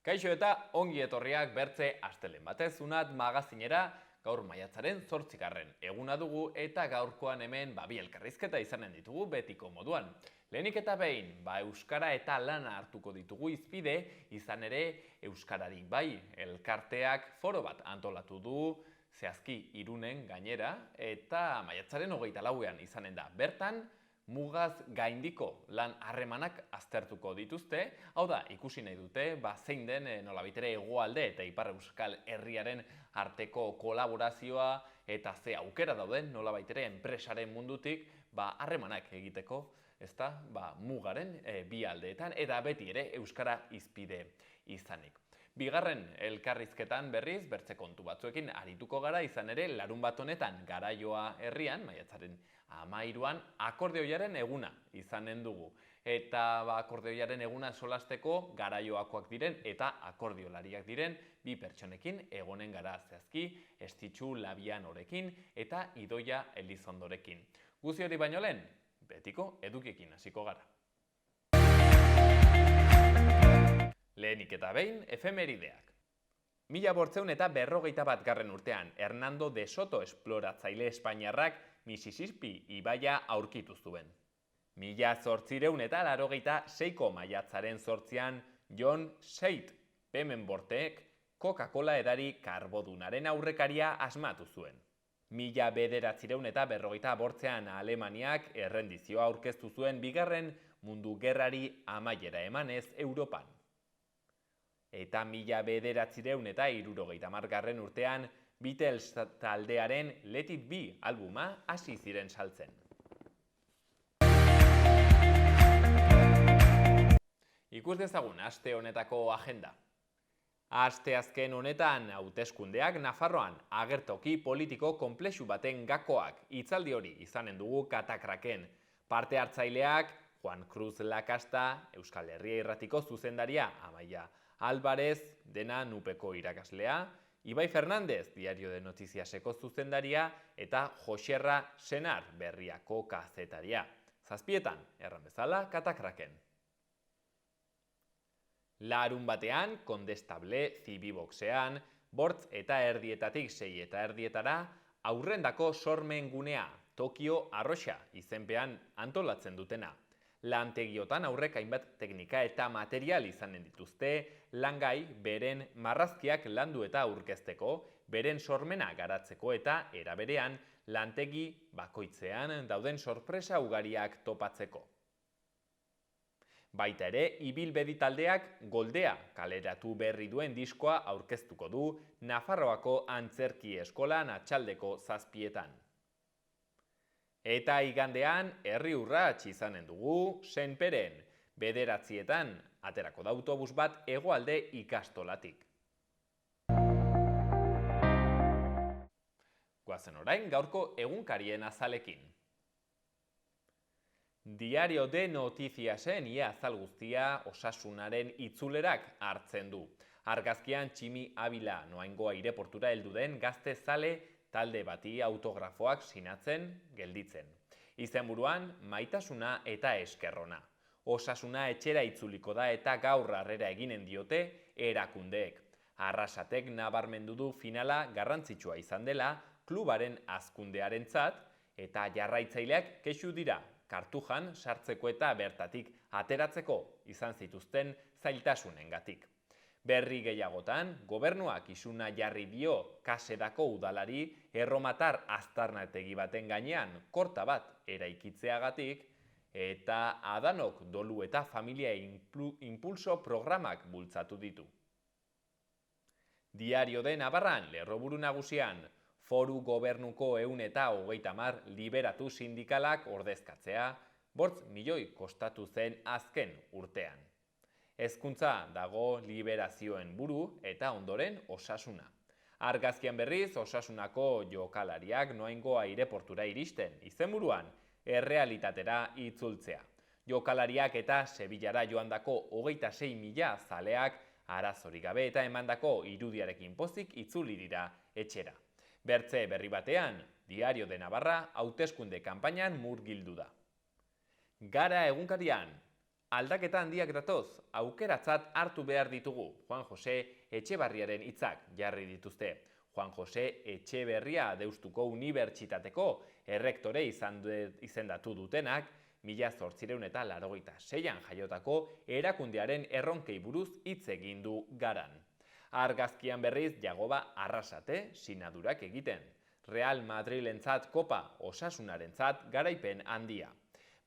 Kaixo eta ongi etorriak bertze astelen batez unat magazinera, gaur maiatzaren 8. eguna dugu eta gaurkoan hemen bi elkarrizketa izanen ditugu betiko moduan. Lehenik eta behin, euskara eta lana hartuko ditugu hizpide, izan ere euskarari bai elkarteak foro bat antolatu du, zehazki Irunen gainera, eta maiatzaren 24ean izanen da. Bertan, mugaz gaindiko lan harremanak aztertuko dituzte, hau da, ikusi nahi dute, zein den nolabitere hegoalde eta ipar euskal herriaren arteko kolaborazioa eta ze aukera dauden nolabaitere enpresaren mundutik harremanak egiteko, ezta, mugaren bi aldeetan eta beti ere euskara hizpide izanik. Bigarren elkarrizketan berriz, bertze kontu batzuekin arituko gara, izan ere larunbat honetan Garaioa herrian, maiatzaren 13an, akordeoiaren eguna izanen dugu. Eta akordeoiaren eguna solasteko Garaioakoak diren eta akordiolariak diren bi pertsonekin egonen gara zehazki, Estitxu Labianorekin eta Idoia Elizondorekin. Guzti hori baino lehen, betiko edukiekin hasiko gara. Lehenik eta behin, efemerideak. 1941 urtean, Hernando de Soto esploratzaile espainiarrak Mississippi ibaia aurkitu zuen. 1886ko maiatzaren 8an, John Seid Pemmenworthek Coca-Cola edari karbodunaren aurrekaria asmatu zuen. 1945ean Alemaniak errendizioa aurkeztu zuen Bigarren Mundu Gerrari amaiera emanez Europan. Eta 1970 urtean Beatles taldearen Let It Be albuma hasi ziren saltzen. Ikus dezagun aste honetako agenda. Asteazken honetan hauteskundeak Nafarroan agertoki politiko konplexu baten gakoak, hitzaldi hori izanen dugu Katakraken. Parte hartzaileak Juan Cruz Lakasta, Euskal Herria Irratiko zuzendaria Amaia Álvarez, dena Nupeko irakaslea, Ibai Fernández, Diario de Notiziaseko zuzendaria, eta Joserra Senar, Berriako kazetaria. Zazpietan, erran bezala, Katakraken. Larun batean, Kondestable Zibiboxean, 8:30 6:30 aurrendako sormen gunea, Tokio Arroxa izenpean antolatzen dutena. Lantegiotan aurrek hainbat teknika eta material izanen dituzte, langai beren marrazkiak landu eta aurkezteko, beren sormena garatzeko eta eraberean lantegi bakoitzean dauden sorpresa ugariak topatzeko. Baita ere, ibilbedi taldeak Goldea kaleratu berri duen diskoa aurkeztuko du Nafarroako Antzerki Eskolan atxaldeko 7etan. Eta igandean, herri urrats izanen dugu Senperen, 9:00 aterako da autobus bat hegoalde ikastolatik. Goazen orain gaurko egunkarien azalekin. Diario de Notiziasen ia azal guztia osasunaren itzulerak hartzen du. Argazkian Tximi Abila Noaingo aireportura heldu den gazte zale talde bati autografoak sinatzen gelditzen. Izenburuan maitasuna eta eskerrona. Osasuna etxera itzuliko da eta gaur harrera eginen diote erakundeek. Arrasatek nabarmendu du finala garrantzitsua izan dela klubaren hazkundearentzat eta jarraitzaileak kexu dira Kartujan sartzeko eta bertatik ateratzeko izan zituzten zailtasunengatik. Berri gehiagotan, gobernuak isuna jarri dio Kasedako udalari erromatar aztarnategi baten gainean korta bat eraikitzeagatik eta Adanok dolu eta familia impulso programak bultzatu ditu. Diario de Navarran, lerroburu nagusian, Foru Gobernuko 130 liberatu sindikalak ordezkatzea, 5 milioi kostatu zen azken urtean. Hezkuntza dago liberazioen buru eta ondoren osasuna. Argazkian berriz, osasunako jokalariak Noaingo aireportura iristen, izenburuan errealitatera itzultzea. Jokalariak eta Sevillara joandako 26.000 zaleak arazorik gabe eta emandako irudiarekin pozik itzuli dira etxera. Bertze berri batean, Diario de Navarra hauteskunde kanpainan murgildu da. Gara egunkarian, aldaketa handiak datoz, aukeratzat hartu behar ditugu. Juan Jose Etxebarriaren hitzak jarri dituzte. Juan Jose Etxeberria Deustuko Unibertsitateko errektore izendatu dutenak, 1886an jaiotako erakundearen erronkei buruz hitz egin du Garan. Argazkian berriz Jagoba Arrasate sinadurak egiten. Real Madrilentzat kopa, Osasunarentzat garaipen handia.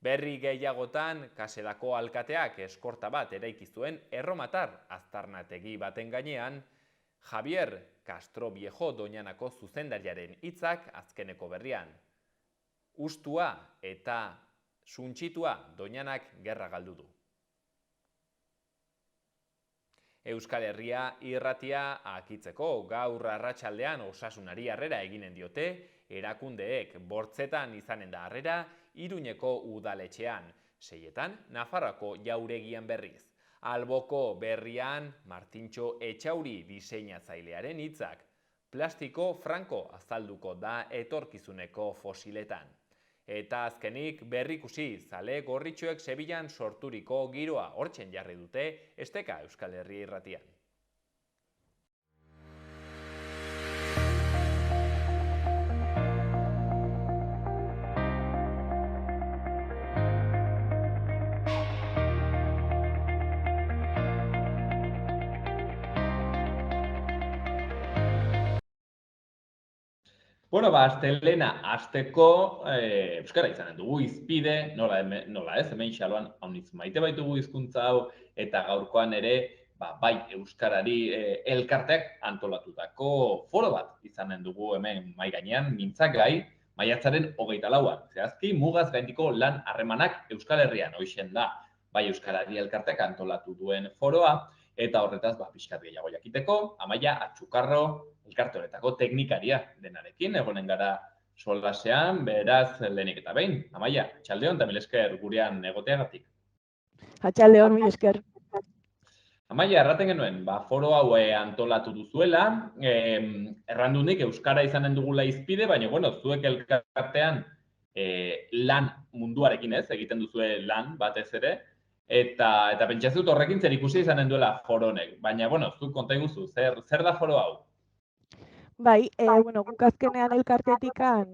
Berri gehiagotan, Kaselako alkateak eskorta bat eraiki zuen erromatar aztarnategi baten gainean, Javier Castroviejo Doñanako zuzendariaren hitzak azkeneko berrian. Ustua eta suntsitua Doñanak gerra galdu du. Euskal Herria irratia akitzeko gaur arratsaldean Osasunari harrera eginen diote, erakundeek Bortzetan izanen da harrera, Iruñeko udaletxean, 6etan Nafarroako Jauregian berriz. Alboko berrian Martintxo Etxauri diseinatzailearen hitzak. Plastiko franko azalduko da etorkizuneko fosiletan. Eta azkenik berrikusi zale gorritxoek Sevillan sorturiko giroa hortzen jarri dute esteka Euskal Herria irratian. Bueno, astelena hasteko euskara izanen dugu hizpide, nola ez, hemen xaloan haunitz maite baitugu hizkuntza hau, eta gaurkoan ere, bai euskarari elkarteak antolatutako foro bat izanen dugu hemen mai gainean, mintzagai, maiatzaren 24an. Zehazki, mugaz gaindiko lan harremanak Euskal Herrian hoixen da, bai euskarari elkarteak antolatu duen foroa, eta horretaz, pixkat gehiago jakiteko, Amaia Atxukarro, elkarte honetako teknikaria denarekin, egonen gara solasean, beraz lehenik eta behin. Amaia, atxaldeon eta mil esker gurean egoteagatik. Atxaldeon, mil esker. Amaia, erraten genuen, foro hau antolatu duzuela, errandunik euskara izanen dugula hizpide, baina, zuek elkartean lan munduarekin ez, egiten duzue lan batez ere, eta pentsatzut horrekin zer ikusi izanen duela foro honek. Baina, zuk konta iguzu, zer da foro hau? Bai, guk azkenean elkartetikan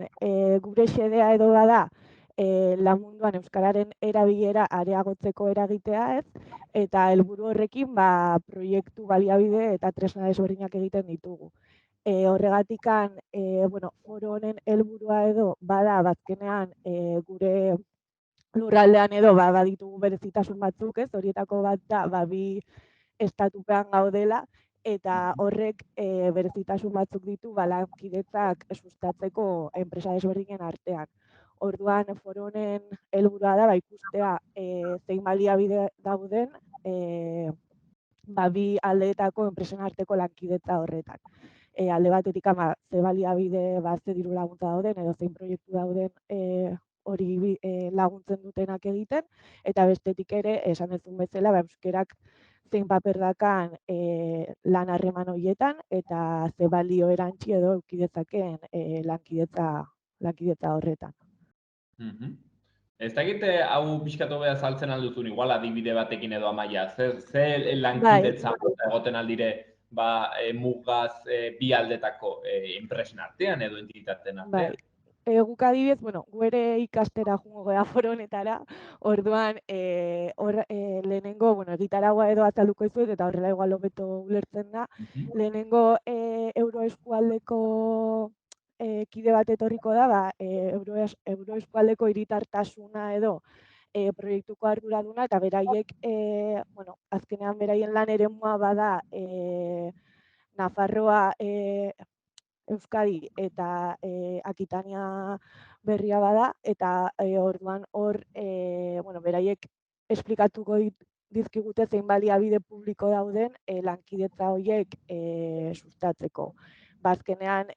gure xedea edo bada lan munduan euskararen erabilera areagotzeko eragitea ez, eta helburu horrekin proiektu baliabide eta tresna desberdinak egiten ditugu. Horregatikan, foro honen helburua edo bada azkenean gure lurraldean edo baditugu berezitasun batzuk ez, horietako bat da bi estatupean gaudela, eta horrek berezitasun batzuk ditu lankidetzak sustatzeko enpresa desberdinen artean. Orduan, foro honen helburua da ikustea zein baliabide dauden bi aldeetako enpresen arteko lankidetza horretan. Alde batetik ze baliabide ze diru laguntza dauden edo zein proiektu dauden hori laguntzen dutenak egiten, eta bestetik ere, esan duzun bezala, euskerak zein paper dakan lan harreman horietan, eta ze balio erantzi edo eukidezakeen lankidetza horretan. Ez dakit hau pixkatu beha saltzen alduzun, igual adibide batekin edo Amaia, zer lankidetza egoten aldire mugaz bi aldetako enpresen artean edo entitateen artean? Guk adibidez, gu ere ikastera jungo gara foro honetara, orduan lehenengo, egitaragua edo azalduko izuet, eta horrela igual hobeto ulertzen da, lehenengo euroeskualdeko kide bat etorriko da, euroeskualdeko hiritartasuna edo proiektuko arduraduna, eta beraiek, azkenean beraien lan eremua bada Nafarroa, Euskadi eta Akitania berria bada, eta orduan hor, beraiek esplikatuko dizkigute zein baliabide publiko dauden lankidetza horiek sustatzeko. Azkenean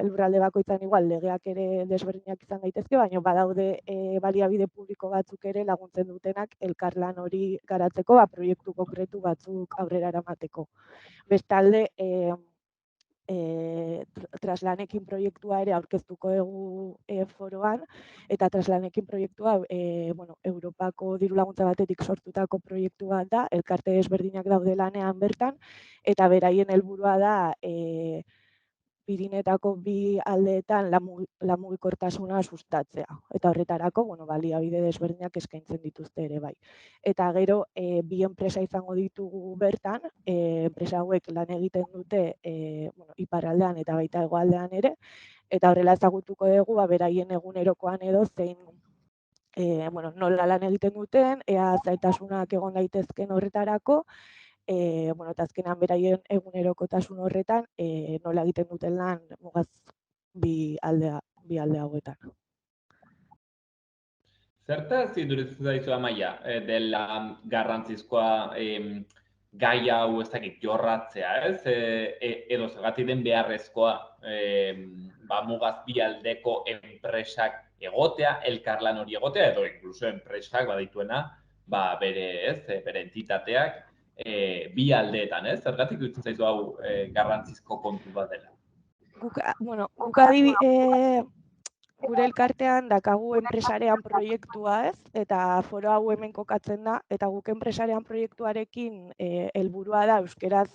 lurralde bakoitzan igual legeak ere desberdinak izan daitezke, baina badaude baliabide publiko batzuk ere laguntzen dutenak elkarlan hori garatzeko, proiektu konkretu batzuk aurrera eramateko. Bestalde, Traslanekin proiektua ere aurkeztuko dugu foroan, eta Traslanekin proiektua Europako diru-laguntza batetik sortutako proiektu bat da, elkarte ezberdinak daude lanean bertan, eta beraien helburua da Pirinetako bi aldeetan lan mugikortasuna sustatzea. Eta horretarako, baliabide desberdinak eskaintzen dituzte ere bai. Eta gero, bi enpresa izango ditugu bertan, enpresa hauek lan egiten dute iparraldean eta baita hegoaldean ere, eta horrela ezagutuko dugu, beraien egunerokoan edo zein nola lan egiten duten, ea zailtasunak egon daitezken horretarako, eta azkenean beraien egunerokotasun horretan nola egiten duten lan mugaz bi alde hauetan. Zertaz iduritzen zaizu Amaia, dela garrantzizkoa gai hau ez dakit jorratzea, ez? Edo zergatik den beharrezkoa mugaz bi aldeko enpresak egotea, elkarlan hori egotea, edo inkluso enpresak badituena bere entitateak bi aldeetan, ez? Zergatik iduritzen zaizu hau garrantzizko kontu bat dela? Guk gure elkartean dakagu enpresarean proiektua, ez? Eta foro hau hemen kokatzen da, eta guk enpresarean proiektuarekin helburua da euskeraz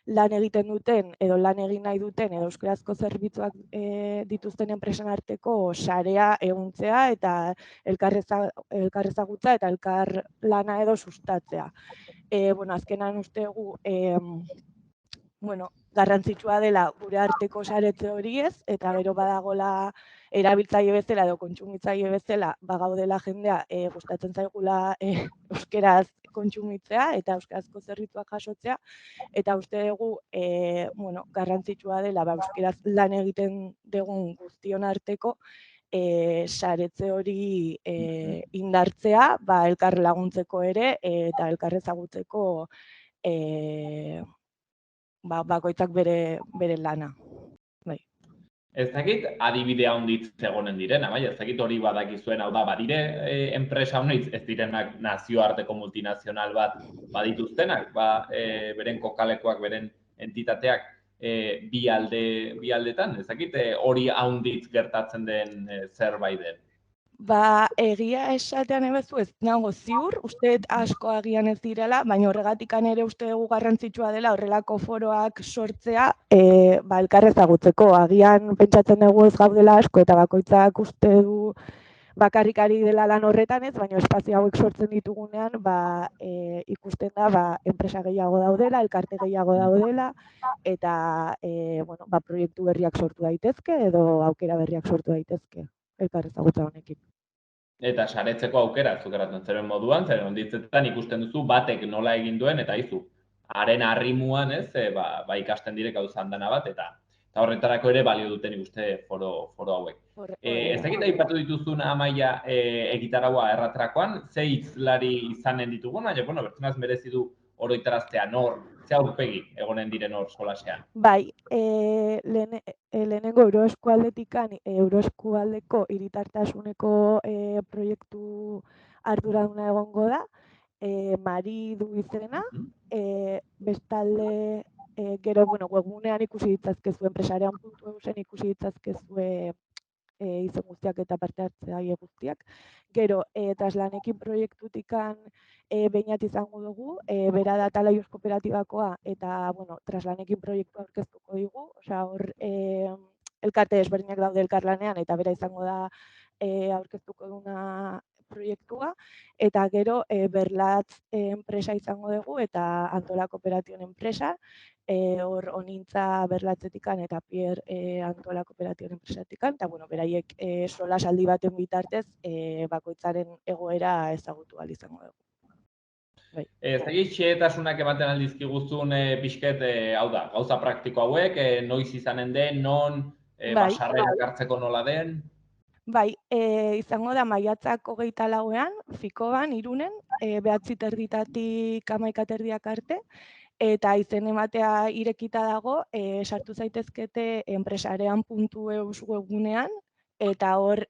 lan egiten duten, edo lan egin nahi duten, edo euskerazko zerbitzuak dituzten enpresan arteko sarea ehuntzea eta elkarrezagutza eta elkar lana edo sustatzea. Azkenan uste dugu garrantzitsua dela gure arteko saretze hori ez, eta gero badagola erabiltzaile bezala edo kontsumitzaile bezala bagaudela jendea gustatzen zaigula euskeraz kontsumitzea eta euskarazko zerbitzuak jasotzea, eta uste dugu garrantzitsua dela euskeraz lan egiten dugun guztion arteko saretze hori indartzea, elkar laguntzeko ere eta elkar ezagutzeko bakoitzak bere lana. Bai. Ez dakit adibide handitz egonen diren, Amaia, ez dakit hori badakizuen, hau da, badire enpresa honitz ez direnak nazioarteko multinazional bat badituztenak, beren kokalekoak, beren entitateak bi aldetan, ez dakit hori handitz gertatzen den zerbait den. Egia esatean ebezu ez nago ziur, uste asko agian ez direla, baina horregatikan ere uste dugu garrantzitsua dela horrelako foroak sortzea elkar ezagutzeko. Agian pentsatzen dugu ez gaudela asko eta bakoitzak uste du bakarrik ari dela lan horretan ez, baina espazio hauek sortzen ditugunean ikusten da enpresa gehiago daudela, elkarte gehiago daudela, eta proiektu berriak sortu daitezke edo aukera berriak sortu daitezke elkar ezagutza honekin. Eta saretzeko aukera, zukeratzen zeren moduan, zeren onditzetan ikusten duzu batek nola egin duen, eta izu, haren arrimuan, ez, ikasten direk gauza handana bat, eta horretarako ere balio duten ikuste foro hauek. Ez dakit aipatu dituzun Amaia egitaraua erratrakoan, ze hitzlari izanen ditugun, baina, bertzenaz merezi du oroitaraztea ze aurpegi egonen diren hor solasean. Bai, lehenengo Euroeskualdeko hiritartasuneko proiektu arduraduna egongo da, Mari du izena, bestalde gero, webgunean ikusi ditzazkezue, enpresarean.eusen ikusi ditzazkezue izen guztiak eta parte hartzaile guztiak. Gero, Traslanekin proiektutikan behinat izango dugu, bera da Talaios Kooperatibakoa eta, Traslanekin proiektua aurkeztuko digu, hor elkarte ezberdinak daude elkarlanean eta bera izango da aurkeztuko duna proiektua, eta gero Berlatz enpresa izango dugu eta Antola Kooperation enpresa, hor Onintza Berlatzetikan eta Pierre Antola Kooperation enpresatikan, eta beraiek solasaldi baten bitartez bakoitzaren egoera ezagutu ahal izango dugu. Ez egin xehetasunak ematen aldizkiguzun pixket, hau da, gauza praktiko hauek, noiz izanen den, non, basarreak hartzeko nola den? Bai, izango da maiatzak 24ean, Fikoban, Irunen, 9:30 11:30 arte, eta izen ematea irekita dago, sartu zaitezkete enpresarean.eus webgunean, eta hor,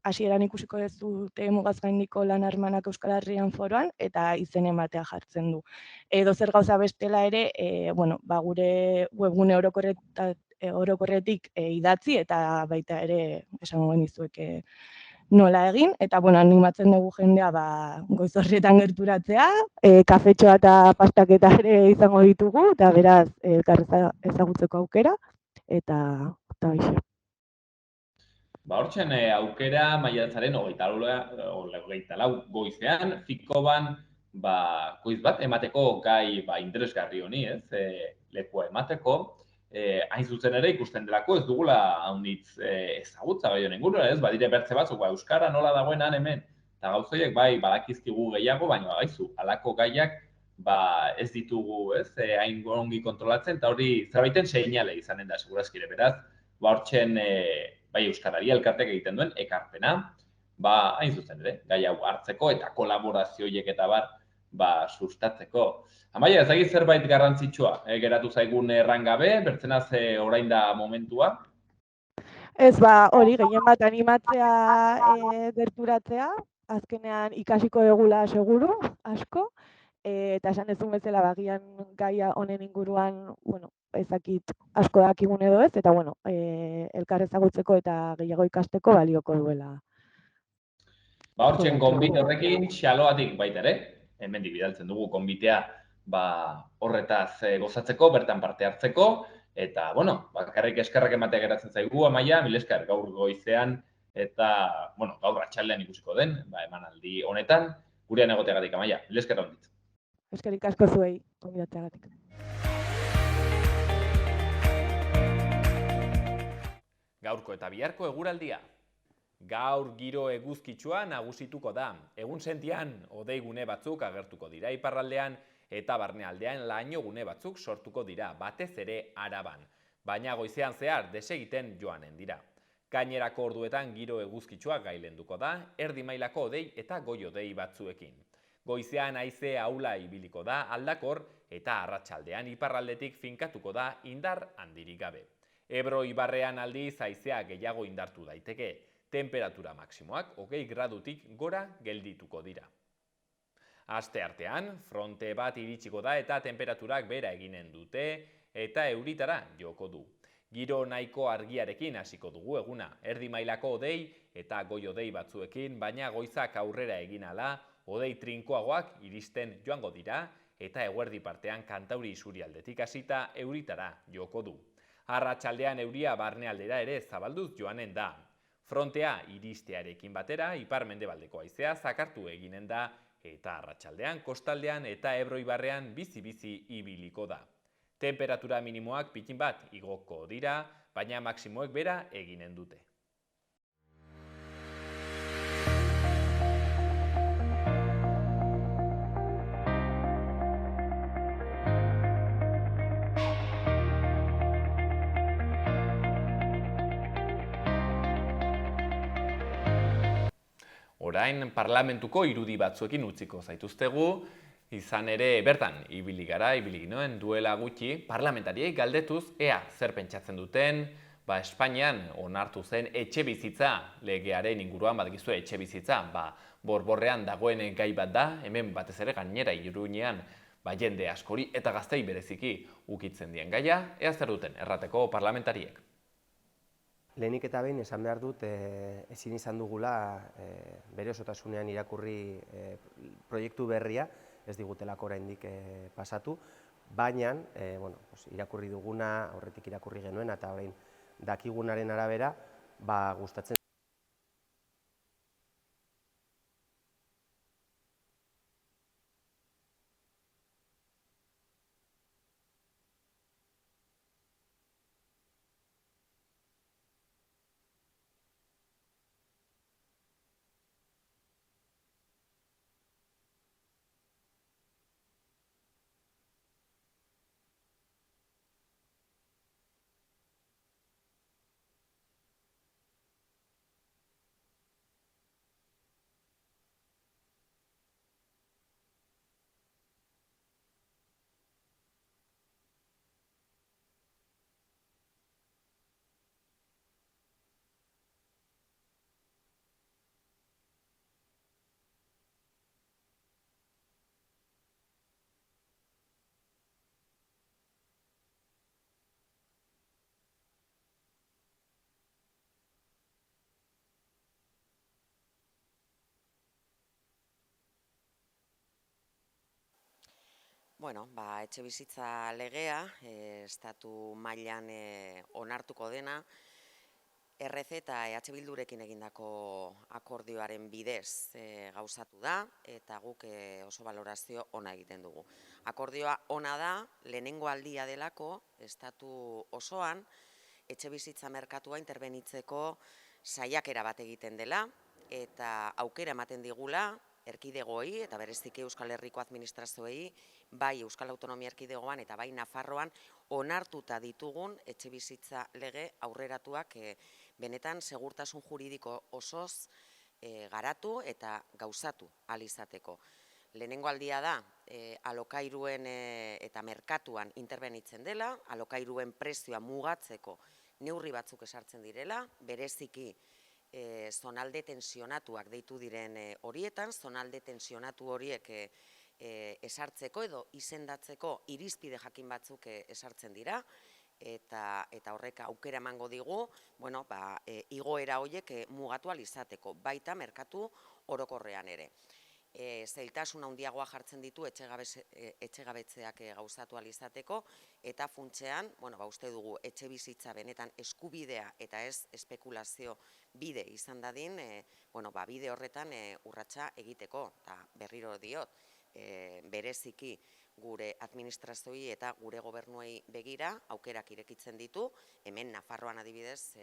hasieran ikusiko duzue mugaz gaindiko lan harremanak Euskal Herrian foroan, eta izen ematea jartzen du. Edo zer gauza bestela ere, gure webgune orokorretik idatzi, eta baita ere esango genizueke nola egin, eta animatzen dugu jendea goiz horrietan gerturatzea, kafetxoa eta pastaketa ere izango ditugu, eta beraz elkar ezagutzeko aukera, eta hoxe. Hortzen aukera maiatzaren 24 goizean, Fikoban goiz bat emateko gai interesgarri honi, lekua emateko. Hain zuzen ere ikusten delako ez dugula haunitz ezagutza gai honen inguruan, badire bertze batzuk, euskara nola dagoen han hemen, eta gauzoiek badakizkigu gehiago, baina gaizu, halako gaiak ez ditugu hain ongi kontrolatzen, eta hori zerbaiten seinale izanen da, segurazkire, beraz, hortzen euskarari elkartek egiten duen ekarpena, hain zuzen ere, gai hau hartzeko eta kolaborazioiek eta sustatzeko. Amaia, ezagik zerbait garrantzitsua, geratu zaigun errangabe, bertzenaz orain da momentua? Ez, hori, gehien bat animatzea gerturatzea, azkenean ikasiko dugula seguru, asko, eta esan ezun bezala bagian gaia honen inguruan, ezakit asko dakigun edo ez, eta elkar ezagutzeko eta gehiago ikasteko balioko duela. Hortzen konbite horrekin xaloatik baita ere, hemen bidaltzen dugu konbitea horretaz gozatzeko, bertan parte hartzeko, eta, bakarrik eskerrak ematea geratzen zaigu, Amaia, mil esker gaur goizean, eta, gaur atxaldean ikusiko den, emanaldi honetan, gurean egoteagatik, Amaia, mil esker ondit. Eskerrik asko zuei, konbidatzeagatik. Gaurko eta biharko eguraldia. Gaur giro eguzkitsua nagusituko da. Egun sentian, hodei gune batzuk agertuko dira iparraldean eta barnealdean laino gune batzuk sortuko dira, batez ere Araban. Baina goizean zehar desegiten joanen dira. Gainerako orduetan giro eguzkitsua gailenduko da, erdi mailako hodei eta goi hodei batzuekin. Goizean haize ahula ibiliko da aldakor eta arratsaldean iparraldetik finkatuko da indar handirik gabe. Ebro ibarrean aldiz haizea gehiago indartu daiteke. Temperatura maksimoak 20 gradutik gora geldituko dira. Asteartean, fronte bat iritsiko da eta temperaturak bera eginen dute eta euritara joko du. Giro nahiko argiarekin hasiko dugu eguna, erdi mailako hodei eta goi hodei batzuekin, baina goizak aurrera egin ala, hodei trinkoagoak iristen joango dira eta eguerdi partean kantauri isurialdetik hasita euritara joko du. Arratsaldean euria barnealdera ere zabalduz joanen da. Frontea iristearekin batera, ipar-mendebaldeko haizea zakartu eginen da eta arratsaldean, kostaldean eta Ebro ibarrean bizi-bizi ibiliko da. Temperatura minimoak pitin bat igoko dira, baina maksimoek bera eginen dute. Orain parlamentuko irudi batzuekin utziko zaituztegu, izan ere bertan ibili ginoen duela gutxi parlamentariei galdetuz ea zer pentsatzen duten, Espainian onartu zen etxebizitza legearen inguruan, badakizu etxebizitza, borborrean dagoen gai bat da, hemen batez ere gainera Iruñean jende askori eta gaztei bereziki ukitzen dien gaia, ea zer duten errateko parlamentariek. Lehenik eta behin esan behar dut ezin izan dugula bere osotasunean irakurri proiektu berria, ez digutelako oraindik pasatu, baina irakurri duguna, aurretik irakurri genuen eta orain dakigunaren arabera gustatzen Bueno, etxe bizitza legea, estatu mailan onartuko dena, RC eta EH Bildurekin egindako akordioaren bidez gauzatu da, eta guk oso balorazio ona egiten dugu. Akordioa ona da, lehenengo aldia delako, estatu osoan, etxe bizitza merkatua interbenitzeko saiakera bat egiten dela, eta aukera ematen digula, erkidegoei eta bereziki Euskal Herriko administrazioei, bai Euskal Autonomia Erkidegoan eta bai Nafarroan onartuta ditugun etxe bizitza lege aurreratuak benetan segurtasun juridiko osoz garatu eta gauzatu ahal izateko. Lehenengo aldia da, alokairuen eta merkatuan interbenitzen dela, alokairuen prezioa mugatzeko neurri batzuk esartzen direla, bereziki zonalde tensionatuak deitu diren horietan, zonalde tensionatu horiek esartzeko edo izendatzeko irizpide jakin batzuk esartzen dira, eta horrek aukera emango digu, igoera horiek mugatu ahal izateko, baita merkatu orokorrean ere. Zailtasun handiagoa jartzen ditu etxegabetzeak gauzatu ahal izateko, eta funtsean, uste dugu etxe bizitza benetan eskubidea eta ez espekulazio bide izan dadin, bide horretan urratsa egiteko, eta berriro diot, bereziki gure administrazioi eta gure gobernuei begira aukerak irekitzen ditu, hemen Nafarroan adibidez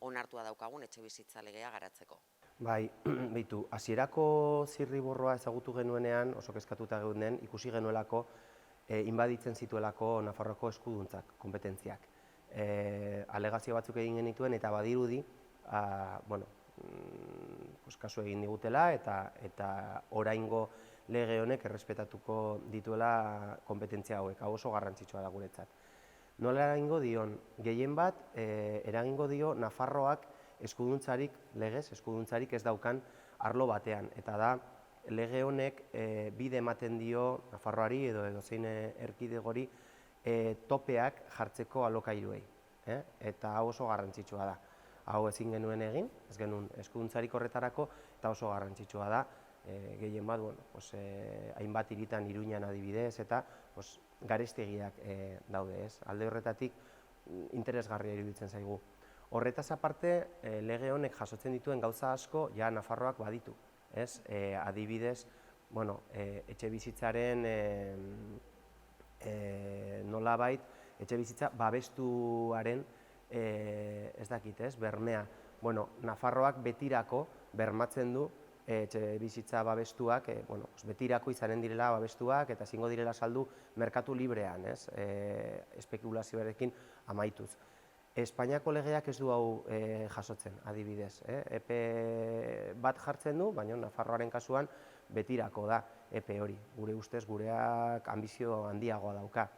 onartua daukagun etxe bizitza legea garatzeko. Bai, behitu, hasierako zirriborroa ezagutu genuenean, oso kezkatuta geunden, ikusi genuelako inbaditzen zituelako Nafarroako eskuduntzak, kompetentziak. Alegazio batzuk egin genituen eta badirudi, kasu egin digutela eta oraingo lege honek errespetatuko dituela kompetentzia hauek, hau oso garrantzitsua da guretzat. Nola eragingo dion, gehien bat eragingo dio Nafarroak eskuduntzarik, legez, eskuduntzarik ez daukan arlo batean. Eta da, lege honek bide ematen dio Nafarroari edo zein erkidegori topeak jartzeko alokairuei. Eta hau oso garrantzitsua da. Hau ezin genuen egin, ez genuen eskuduntzarik horretarako, eta oso garrantzitsua da, gehien bat, hainbat hiritan Iruñan adibidez, eta garestiagiak daude, ez? Alde horretatik interesgarria iruditzen zaigu. Horretaz aparte, lege honek jasotzen dituen gauza asko, ja Nafarroak baditu, ez? Adibidez, etxe bizitzaren nolabait, etxe bizitza babestuaren, ez dakit, ez? Bermea. Nafarroak betirako bermatzen du etxe bizitza babestuak, betirako izanen direla babestuak eta ezingo direla saldu merkatu librean, ez? Espekulazioarekin amaituz. Espainiako legeak ez du hau jasotzen, adibidez. Epe bat jartzen du, baina Nafarroaren kasuan betirako da epe hori. Gure ustez, gureak anbizio handiagoa dauka.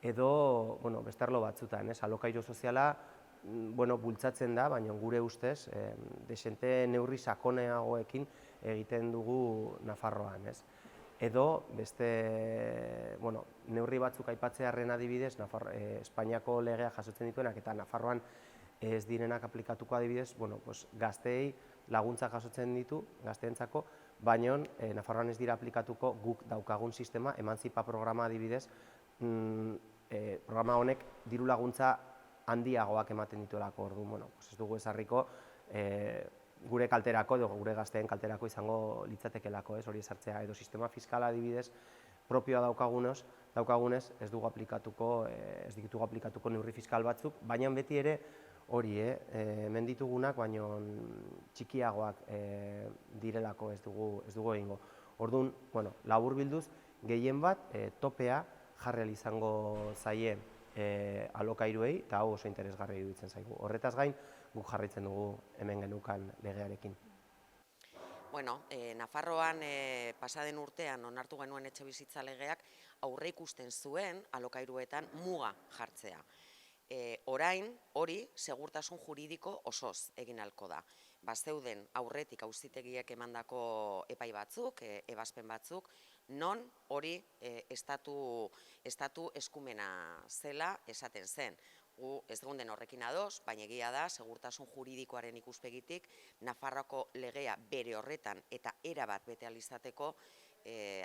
Edo, beste arlo batzutan, alokairu soziala bultzatzen da, baina gure ustez, desente neurri sakoneagoekin egiten dugu Nafarroan. Edo, beste neurri batzuk aipatzearren adibidez, Espainiako legea jasotzen dituenak eta Nafarroan ez direnak aplikatuko adibidez, gazteei laguntza jasotzen ditu, gazteentzako, baina Nafarroan ez dira aplikatuko guk daukagun sistema, emantzipa programa adibidez, programa honek diru laguntza handiagoak ematen dituelako, orduan, ez dugu ezarriko, gure kalterako edo gure gazteen kalterako izango litzatekelako, hori esartzea, edo sistema fiskala adibidez propioa daukagunez ez ditugu aplikatuko neurri fiskal batzuk, baina beti ere hori, hemen ditugunak, baina txikiagoak direlako ez dugu egingo. Orduan, laburbilduz, gehien bat topea jarri ahal izango zaie alokairuei, eta hau oso interesgarria iruditzen zaigu. Horretaz gain, guk jarraitzen dugu hemen genukan legearekin. Nafarroan pasaden urtean onartu genuen etxe bizitza legeak aurre ikusten zuen alokairuetan muga jartzea. Orain hori segurtasun juridiko osoz egin ahalko da. Bazeuden aurretik auzitegiek emandako epai batzuk, ebazpen batzuk, non hori estatu eskumena zela esaten zen. Gu ez geunden horrekin ados, baina egia da, segurtasun juridikoaren ikuspegitik, Nafarroako legea bere horretan eta erabat bete ahal izateko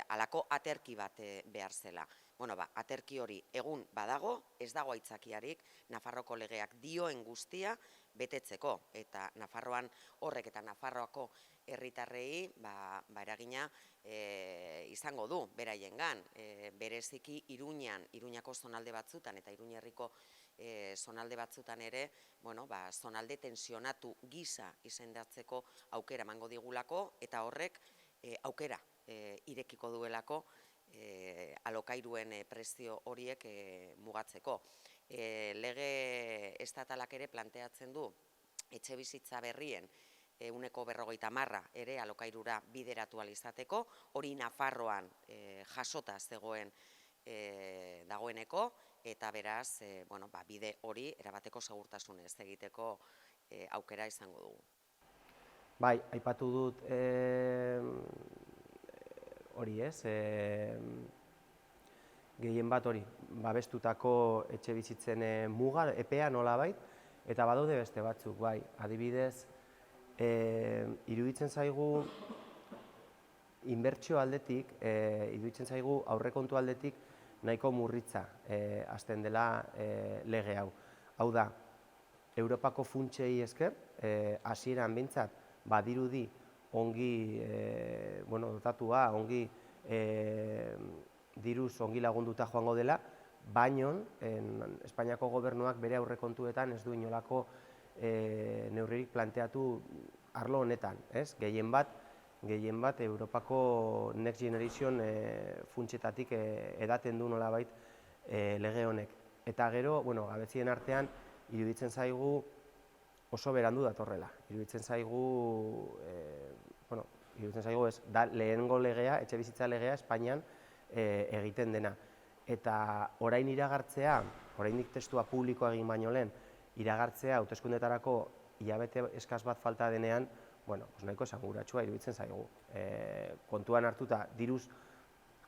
halako aterki bat behar zela. Bueno, aterki hori egun badago, ez dago aitzakiarik, Nafarroako legeak dioen guztia betetzeko, eta Nafarroan horrek eta Nafarroako herritarrei eragina izango du beraiengan, bereziki Iruñako zonalde batzutan eta Iruñerriko zonalde batzutan ere, zonalde tensionatu gisa izendatzeko aukera emango digulako, eta horrek aukera irekiko duelako alokairuen prezio horiek mugatzeko. Lege estatalak ere planteatzen du etxe bizitza berrien 50% ere alokairura bideratu ahal izateko, hori Nafarroan jasota zegoen dagoeneko, eta beraz, bide hori erabateko segurtasunez egiteko aukera izango dugu. Bai, aipatu dut hori ez, gehien bat hori, babestutako etxe bizitzen muga, epea nolabait, eta badaude beste batzuk, bai, adibidez, iruditzen zaigu inbertsio aldetik, iruditzen zaigu aurrekontu aldetik nahiko murritza hasten dela lege hau. Hau da, Europako funtsei esker, hasieran behintzat, badirudi ongi dotatua, ongi diruz ongi lagunduta joango dela, baino Espainiako gobernuak bere aurrekontuetan ez du inolako neurririk planteatu arlo honetan, ez? Gehien bat Europako Next Generation funtsetatik edaten du nolabait lege honek. Eta gero, gabezien artean, iruditzen zaigu oso berandu datorrela. Iruditzen zaigu ez, da lehengo legea, etxe bizitza legea Espainian egiten dena. Eta orain iragartzea, oraindik testua publikoa egin baino lehen, iragartzea hauteskundeetarako hilabete eskas bat falta denean, nahiko esanguratsua iruditzen zaigu. Kontuan hartuta, diruz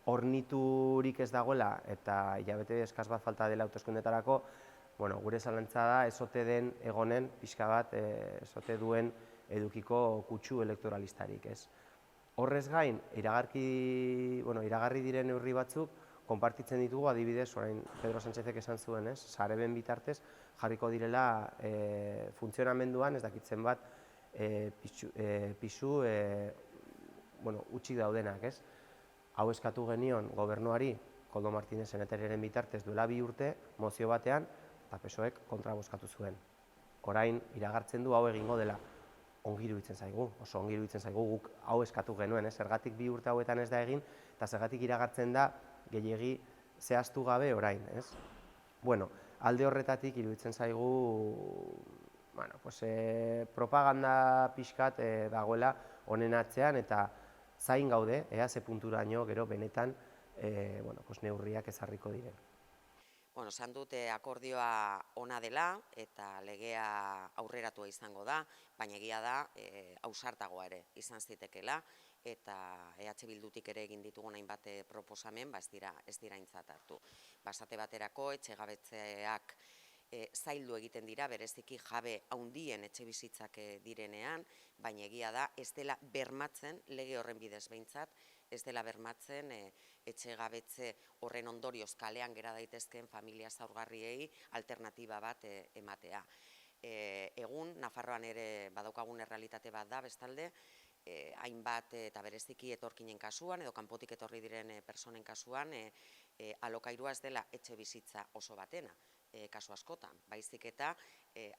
horniturik ez dagoela eta hilabete eskas bat falta dela hauteskundeetarako, gure zalantza da ez ote den egonen pixka bat, ez ote duen edukiko kutsu elektoralistarik, ez. Horrez gain, iragarri diren neurri batzuk, konpartitzen ditugu, adibidez, orain Pedro Sánchezek esan zuen, ez, Sareben bitartez jarriko direla funtzionamenduan, ez dakitzen bat, pisu utxik daudenak, ez. Hau eskatu genion gobernuari, Koldo Martínez senatarioaren bitartez duela 2 urte, mozio batean, eta PSOEk kontra bozkatu zuen. Orain, iragartzen du hau egingo dela. Ongi iruditzen zaigu, oso ongi iruditzen zaigu guk hau eskatu genuen, zergatik 2 urte hauetan ez da egin, eta zergatik iragartzen da gehiegi zehaztu gabe orain, ez? Alde horretatik iruditzen zaigu propaganda pixkat dagoela honen atzean, eta zain gaude, ze punturaino gero benetan neurriak ezarriko diren. Esan dute akordioa ona dela eta legea aurreratua izango da, baina egia da ausartagoa ere izan zitekeela, eta EH Bildutik ere egin ditugun hainbat proposamen ez dira aintzat hartu. Esate baterako etxegabetzeak zaildu egiten dira, bereziki jabe handien etxe bizitzak direnean, baina egia da ez dela bermatzen, lege horren bidez behintzat, ez dela bermatzen etxegabetze horren ondorioz kalean gera daitezkeen familia zaurgarriei alternatiba bat ematea. Egun, Nafarroan ere badaukagun errealitate bat da, bestalde, hainbat eta bereziki etorkinen kasuan edo kanpotik etorri diren personen kasuan alokairua ez dela etxe bizitza oso batena, kasu askotan, baizik eta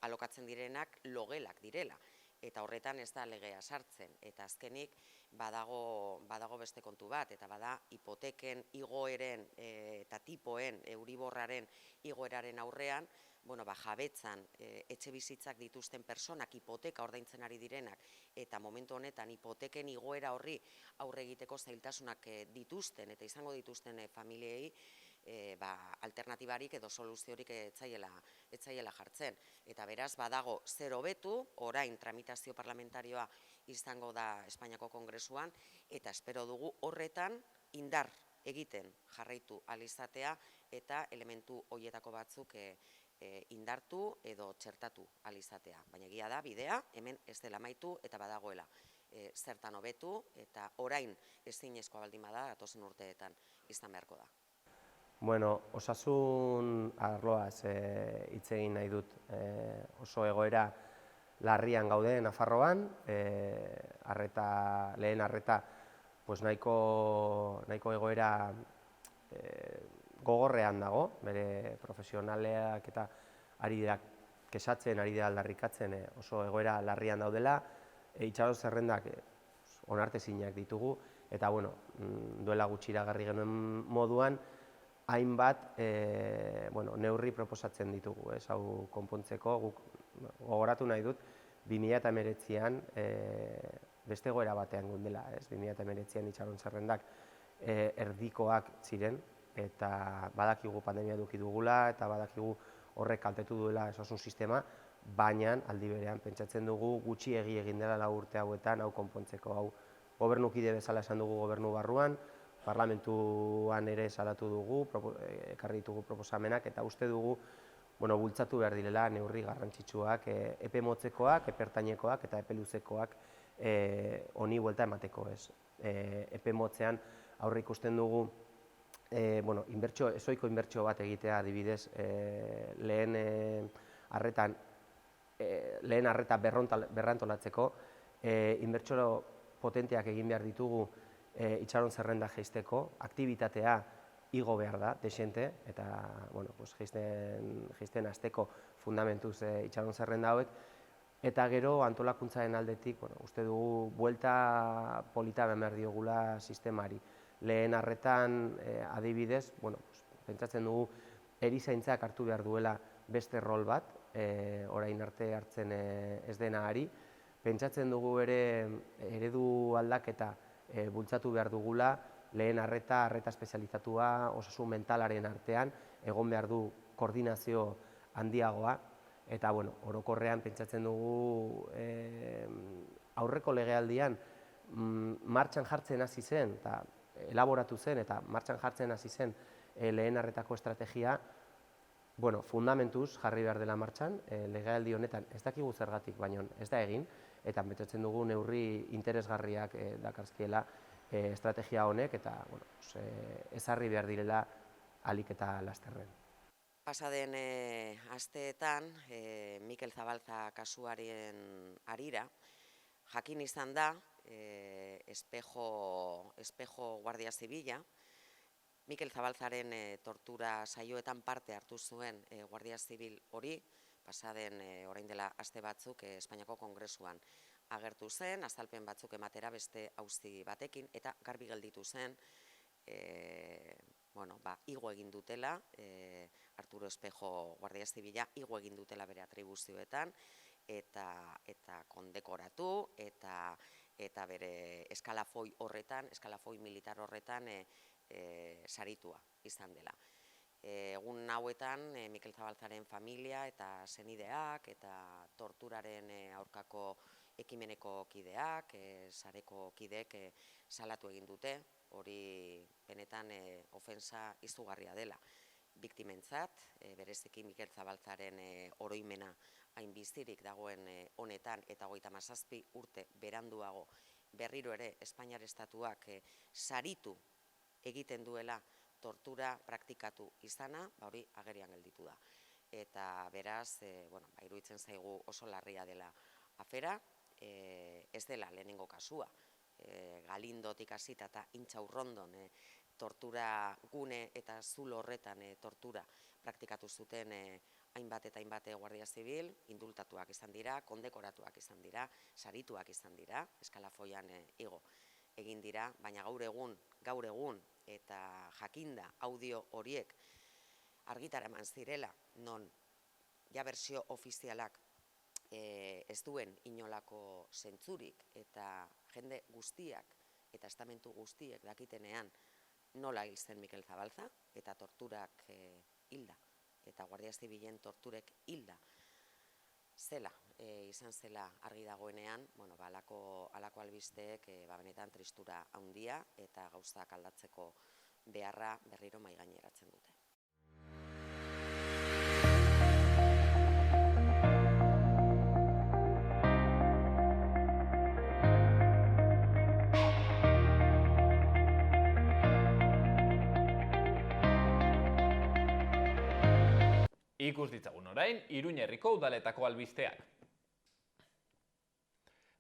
alokatzen direnak logelak direla. Eta horretan ez da legea sartzen, eta azkenik badago beste kontu bat, eta bada hipoteken igoeren eta tipoen, euriborraren igoeraren aurrean, jabetzan etxe bizitzak dituzten personak hipoteka ordaintzen ari direnak, eta momentu honetan hipoteken igoera horri aurre egiteko zailtasunak dituzten eta izango dituzten familiei, alternatibarik edo soluziorik etzaiela jartzen. Eta beraz, badago zer hobetu, orain tramitazio parlamentarioa izango da Espainiako Kongresuan, eta espero dugu horretan indar egiten jarraitu ahal izatea eta elementu horietako batzuk indartu edo txertatu ahal izatea. Baina egia da, bidea, hemen ez dela amaitu eta badagoela zertan hobetu, eta orain ezinezkoa baldin bada datozen urteetan izan beharko da. Bueno, osasun arloaz hitz egin nahi dut. Oso egoera larrian gaude Nafarroan, lehen arreta nahiko egoera gogorrean dago, bere profesionaleak eta ari dira kexatzen, ari dira aldarrikatzen, oso egoera larrian daudela, itxaron zerrendak onartezinak ditugu, eta duela gutxi iragarri genuen moduan, hainbat neurri proposatzen ditugu, hau konpontzeko, guk gogoratu nahi dut, 2019an beste egoera batean gundela, 2019an itxaron zerrendak erdikoak ziren, eta badakigu pandemia eduki dugula, eta badakigu horrek kaltetu duela osasun sistema, baina aldi berean pentsatzen dugu gutxi egin dela 4 urte hauetan hau konpontzeko. Hau gobernukide bezala esan dugu gobernu barruan, parlamentuan ere salatu dugu, ekarri ditugu proposamenak, eta uste dugu bultzatu behar direla neurri garrantzitsuak, epe motzekoak, epe ertainekoak eta epe luzekoak honi buelta emateko. Epe motzean aurre ikusten dugu ezohiko inbertsio bat egitea, adibidez, lehen arreta berrantolatzeko, inbertsio potenteak egin behar ditugu itxaron zerrenda jaisteko, aktibitatea igo behar da, desente, eta jaisten hasteko fundamentuz itxaron zerrenda hauek, eta gero antolakuntzaren aldetik, uste dugu, buelta polita behar diogula sistemari. Lehen arretan adibidez, pentsatzen dugu erizaintzak hartu behar duela beste rol bat, orain arte hartzen ez dena ari. Pentsatzen dugu ere eredu aldaketa bultzatu behar dugula, lehen arreta espezializatua, osasun mentalaren artean, egon behar du koordinazio handiagoa, eta orokorrean pentsatzen dugu aurreko legealdian martxan jartzen hasi zen, eta elaboratu zen eta martxan jartzen hasi zen lehen arretako estrategia, fundamentuz jarri behar dela martxan, legealdi honetan ez dakigu zergatik, baina ez da egin, eta pentsatzen dugu neurri interesgarriak dakarzkiela estrategia honek, eta ezarri behar direla ahalik eta lasterren. Pasaden asteetan, Mikel Zabalza kasuaren harira, jakin izan da, Espejo Guardia Zibila, Mikel Zabalzaren tortura saioetan parte hartu zuen Guardia Zibil hori, pasaden orain dela aste batzuk Espainiako Kongresuan agertu zen, azalpen batzuk ematera beste auzi batekin, eta garbi gelditu zen, igo egin dutela, Arturo Espejo Guardia Zibila igo egin dutela bere atribuzioetan, eta kondekoratu, eta bere eskalafoi militar horretan saritua izan dela. Egun hauetan, Mikel Zabalzaren familia eta senideak eta torturaren aurkako ekimeneko kideak, sareko kideek salatu egin dute, hori benetan ofensa izugarria dela. Biktimentzat, bereziki Mikel Zabalzaren oroimena hainbizirik dagoen honetan eta 37 urte beranduago berriro ere Espainiar Estatuak saritu egiten duela tortura praktikatu izana, hori agerian gelditu da. Eta beraz, iruditzen zaigu oso larria dela afera, ez dela lehenengo kasua. Galindotik hasita eta Intxaurrondon tortura gune eta zulo horretan tortura praktikatu zuten hainbat eta hainbat Guardia Zibil, indultatuak izan dira, kondekoratuak izan dira, sarituak izan dira, eskalafoian igo egin dira, baina gaur egun eta jakinda audio horiek argitara eman zirela, non ja bersio ofizialak ez duen inolako zentzurik, eta jende guztiak eta estamentu guztiek dakitenean nola hil zen Mikel Zabalza, eta torturak hilda, eta Guardia Zibilen torturek hilda zela, izan zela argi dagoenean, alako albisteek benetan tristura handia eta gauzak aldatzeko beharra berriro mahaigaineratzen dute. Ikus ditzagun orain, Iruña herriko udaletako albisteak.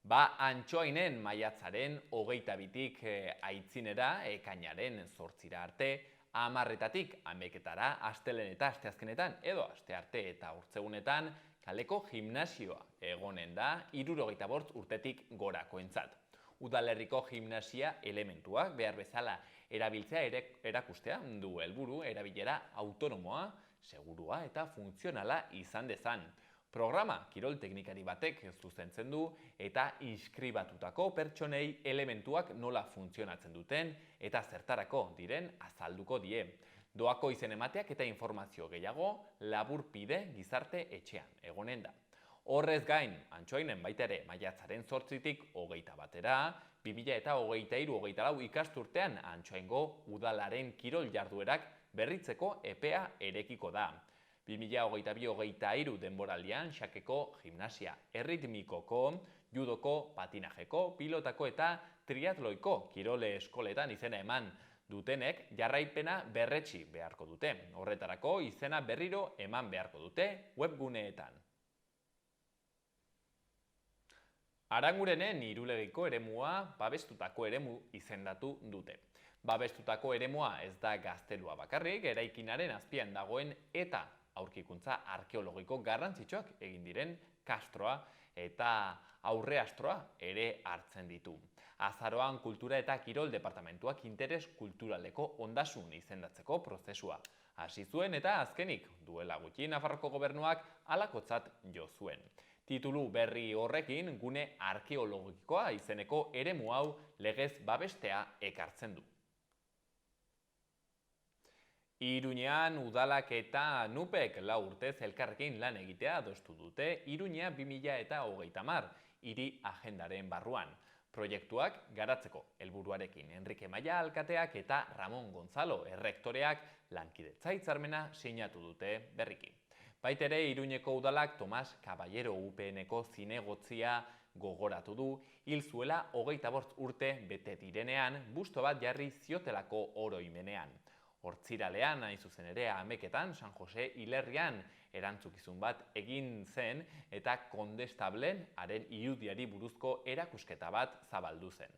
Antxoainen maiatzaren 22tik aitzinera, ekainaren 8 arte, 10-etatik 11etara, astelehen eta asteazkenetan, edo astearte eta urtzegunetan, kaleko gimnasioa egonen da 65 urtetik gorakoentzat. Udalerriko gimnasia elementuak behar bezala erabiltzea erakustea du helburu erabilera autonomoa, segurua eta funtzionala izan dezan. Programa kirol teknikari batek zuzentzen du eta inskribatutako pertsonei elementuak nola funtzionatzen duten eta zertarako diren azalduko die. Doako izen emateak eta informazio gehiago Laburpide gizarte etxean egonen da. Horrez gain, Antxoainen baita ere maiatzaren 8tik 21etara, 2023-24 ikasturtean Antxoaingo udalaren kirol jarduerak berritzeko epea erekiko da. 2022-23 denboraldian xakeko gimnasia erritmikoko, judoko, patinajeko, pilotako eta triatloiko kirole eskoletan izena eman dutenek jarraipena berretsi beharko dute. Horretarako izena berriro eman beharko dute webguneetan. Arangurenen Irulegiko eremua babestutako eremu izendatu dute. Babestutako eremua ez da gaztelua bakarrik, eraikinaren azpian dagoen eta aurkikuntza arkeologiko garrantzitsuak egin diren kastroa eta aurreastroa ere hartzen ditu. Azaroan kultura eta kirol departamentuak interes kulturaleko ondasun izendatzeko prozesua hasi zuen eta azkenik duela gutxi Nafarroko gobernuak halakotzat jo zuen. Titulu berri horrekin gune arkeologikoa izeneko eremu hau legez babestea ekartzen du. Iruñean udalak eta NUPek 4 urtez elkarrekin lan egitea adostu dute Iruña 2030 hiri agendaren barruan. Proiektuak garatzeko helburuarekin Enrique Maia alkateak eta Ramon Gonzalo errektoreak lankidetza hitzarmena sinatu dute berriki. Baitere Iruñeko udalak Tomas Caballero UPNeko zinegotzia gogoratu du, hil zuela 25 urte bete direnean busto bat jarri ziotelako oroimenean. Hortziralean, hain zuzen ere, Ameketan, San Jose Hilerrian erantzukizun bat egin zen eta kondestablen haren irudiari buruzko erakusketa bat zabaldu zen.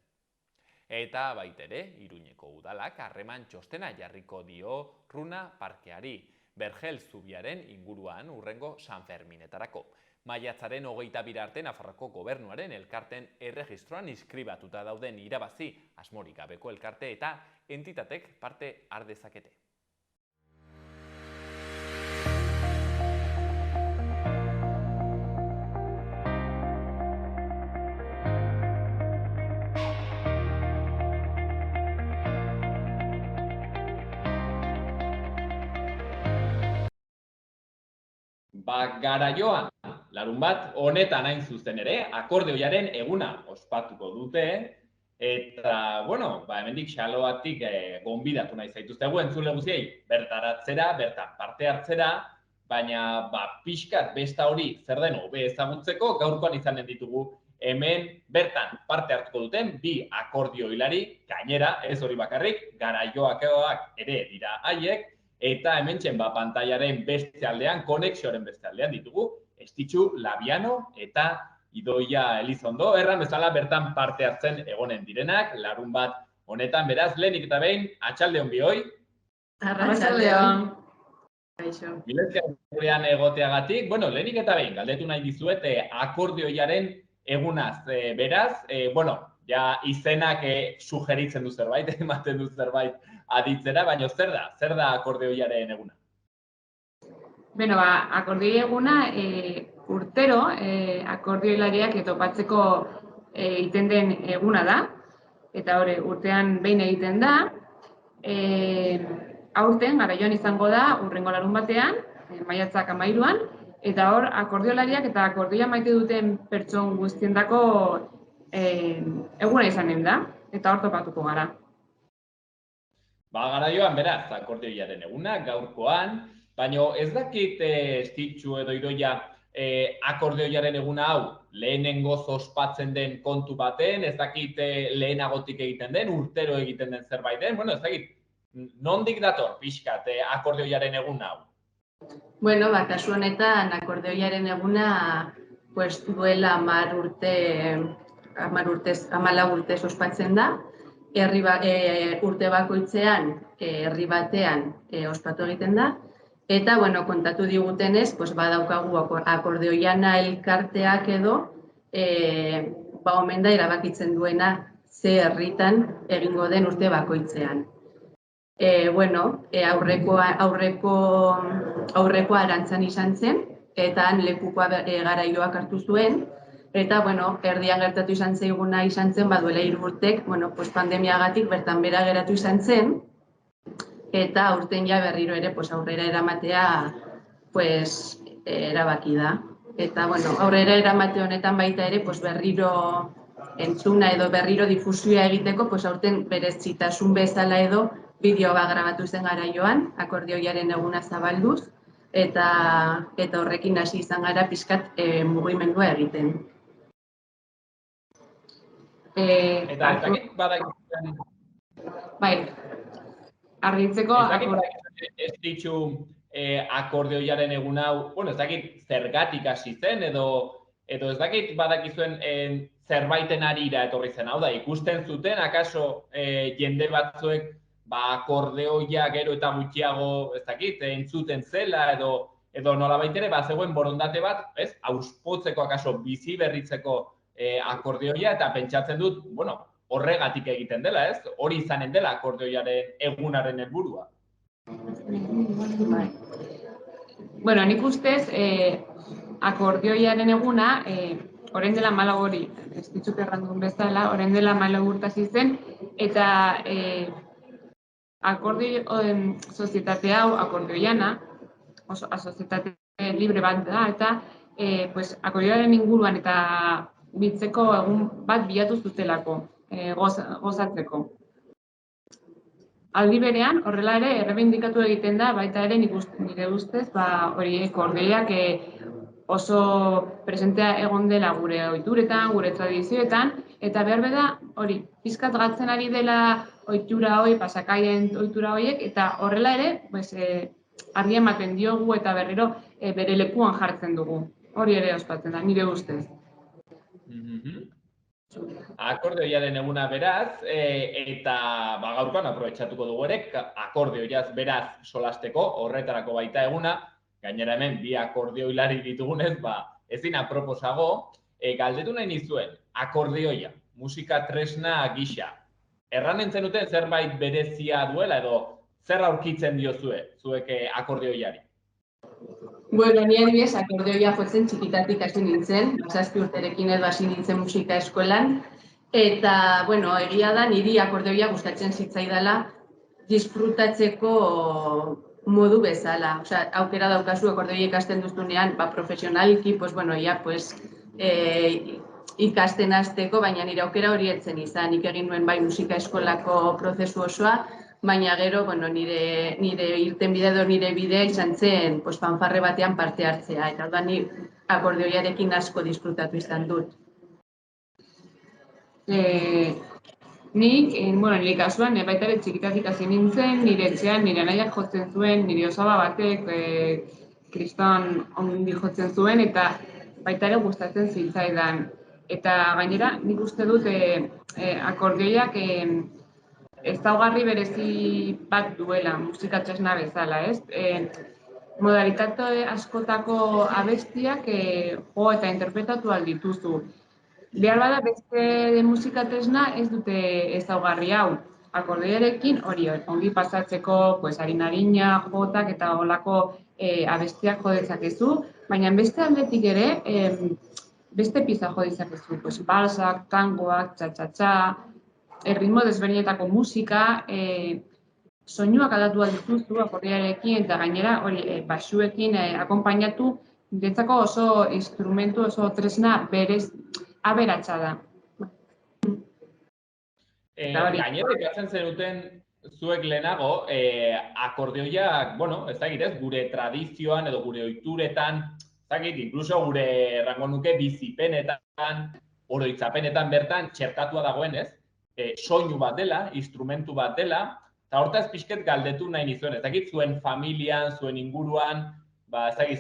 Eta baitere, Iruñeko udalak harreman txostena jarriko dio Runa parkeari, Bergel zubiaren inguruan urrengo San Ferminetarako. Maiatzaren 22 arte Nafarroko gobernuaren elkarten erregistroan inskribatuta dauden irabazi asmorik gabeko elkarte eta entitatek parte har dezakete. Garaioan, larunbat honetan hain zuzen ere, akordioiaren eguna ospatuko dute, eta, hemendik xaloatik gonbidatu nahi zaituztegu entzule guziei, bertaratzera, bertan parte hartzera, baina pixkat besta hori zer den hobe ezagutzeko, gaurkoan izanen ditugu hemen bertan parte hartuko duten, 2 akordioilari, gainera, ez hori bakarrik, garaioak ere dira haiek, eta hementxen pantailaren beste aldean, konexioaren beste aldean ditugu, Estitxu Labiano eta Idoia Elizondo, erran bezala bertan parte hartzen egonen direnak, larunbat honetan, beraz, lehenik eta behin, atxaldeon bihoi. Arratsaldeon. Milezia gurean egoteagatik, lehenik eta behin, galdetu nahi dizuet, akordioiaren egunaz, beraz, ja izenak sugeritzen du zerbait, ematen du zerbait aditzera, baina zer da akordioiaren eguna? Akordioi eguna urtero akordioilariak topatzeko egiten den eguna da, eta hori urtean behin egiten da, aurten Garaioan izango da urrengo larun batean, maiatzak 13an, eta hor akordiolariak eta akordioia maite duten pertson guztiendako eguna izanen da, eta hor topatuko gara. Garaioan beraz, akordioiaren eguna, gaurkoan, baina ez dakit Estitxu edo Idoia akordioiaren eguna hau lehenengoz ospatzen den kontu baten, ez dakit lehenagotik egiten den, urtero egiten den zerbait den, ez dakit, nondik dator pixkat akordioiaren eguna hau? Bueno, kasu honetan akordeoiaren eguna pues, duela 14 urtez ospatzen da. Urte bakoitzean, herri batean ospatu egiten da. Eta, bueno, kontatu digutenez, pues, badaukagu akordeoiana elkarteak edo, omen da erabakitzen duena ze herritan egingo den urte bakoitzean. Aurrekoa Arantzan izan zen, eta han lekukoa garaioak hartu zuen, eta, erdian gertatu izan zen, duela 3 urtek, pandemiagatik bertan bera geratu izan zen, eta aurten ja berriro ere aurrera eramatea erabaki da. Eta, aurrera eramate honetan baita ere berriro entzuna edo berriro difusioa egiteko, aurten berezitasun bezala edo bideo bat grabatu zen garaioan, akordeoiaren eguna zabalduz, eta horrekin hasi izan gara pixkat mugimendua egiten. Eta ez dakit badakizuen... Bai, argitzeko... Ez ditu akordeoiaren egun hau, ez dakit zergatik hasi zen, edo ez dakit badakizuen zerbaiten arira etorri zen, hau da, ikusten zuten, akaso jende batzuek akordeoia gero eta gutxiago, ez dakit, entzuten zela, edo nolabait ere, zegoen borondate bat, ez, auspotzeko akaso bizi berritzeko akordeoia, eta pentsatzen dut, horregatik egiten dela, ez? Hori izanen dela akordeoiaren egunaren helburua. Bueno, nik ustez, akordeoiaren eguna, orain dela 14 hori, ez ditzuk errandun bezala, orain dela 14 urte hasi zen, eta sozietate hau, akordeoiana, sozietate libre bat da, eta akordeoiaren inguruan eta biltzeko egun bat bilatu zutelako, gozatzeko. Aldi berean, horrela ere, errebindikatu egiten da, baita ere nire ustez, akordeoiak oso presentea egon dela gure ohituretan, gure tradizioetan, eta behar da, hori, pizkat galtzen ari dela ohitura hori, pasakaien ohitura horiek, eta horrela ere, argi ematen diogu eta berriro bere lekuan jartzen dugu. Hori ere ospatzen da, nire ustez. Akordeoiaren eguna beraz, eta gaurkoan aprobetxatuko dugu ere, akordeoiaz beraz solasteko, horretarako baita eguna, gainera hemen bi akordeoilari ditugunez, ezin aproposago, galdetu nahi nizuen, akordeoia, musika tresna gisa. Erranen zenuten zerbait berezia duela edo zer aurkitzen diozue, zuek akordeoiari? Bueno, ni adibidez akordeoia jotzen txikitatik hasi nintzen, 7 urterekin edo hasi nintzen musika eskolan, eta, egia da, niri akordeoia gustatzen zitzaidala disfrutatzeko modu bezala. Osea, aukera daukazu akordeoia ikasten duzunean, profesionalki, ikasten hasteko, baina nire aukera hori etzen izan. Nik egin nuen bai musika eskolako prozesu osoa, baina gero, nire irtenbide edo nire bidea izan zen fanfarre batean parte hartzea, eta da ni akordeoiarekin asko disfrutatu izan dut. Nik, nire kasuan, baita ere txikitatik hasi nintzen, nire etxean, nire anaiak jotzen zuen, nire osaba batek kriston ondi jotzen zuen, eta baita ere gustatzen zitzaidan. Eta gainera, nik uste dut akordeoiak ezaugarri berezi bat duela, musika tresna bezala, ez? Modalitate askotako abestiak jo eta interpretatu ahal dituzu. Behar bada beste musika tresna ez dute ezaugarri hau. Akordeoiarekin hori ongi pasatzeko, harin-harina, jotak eta holako abestiak jo dezakezu, baina beste aldetik ere, beste pieza jo dezakezu, balsak, tangoak, txa-txa-txa, erritmo desberdinetako musika, soinuak aldatu dituzu akordeoiarekin eta gainera hori baxuekin akonpainatu, niretzako oso instrumentu, oso tresna berez aberatsa da. Gainera ikatzen zenuten zuek lehenago, akordeoiak, ez dakit ez, gure tradizioan edo gure ohituretan, ez dakit, inkluso gure errango nuke bizipenetan, oroitzapenetan bertan txertatua dagoen, ez? Soinu bat dela, instrumentu bat dela, eta hortaz pixket galdetu nahi nizuen, ez dakit zuen familian, zuen inguruan,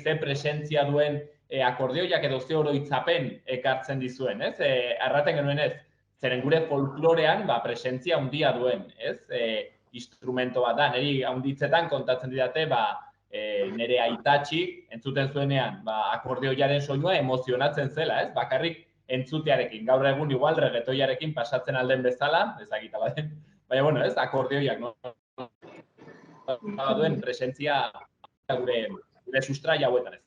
ze presentzia duen akordioiak edo ze oroitzapen ekartzen dizuen, ez? Arraten genuen ez, zeren gure folklorean presentzia handia duen, ez? Instrumento bat da, niri handitzetan kontatzen didate, nire aitatxik entzuten zuenean, akordioiaren soinua emozionatzen zela, ez? Bakarrik entzutearekin, gaur egun igual reggaetoiarekin pasatzen alden bezala, ezagita baden, baina, bueno, ez, akordioiak, no? Duen presentzia gure sustraia hauetan ez.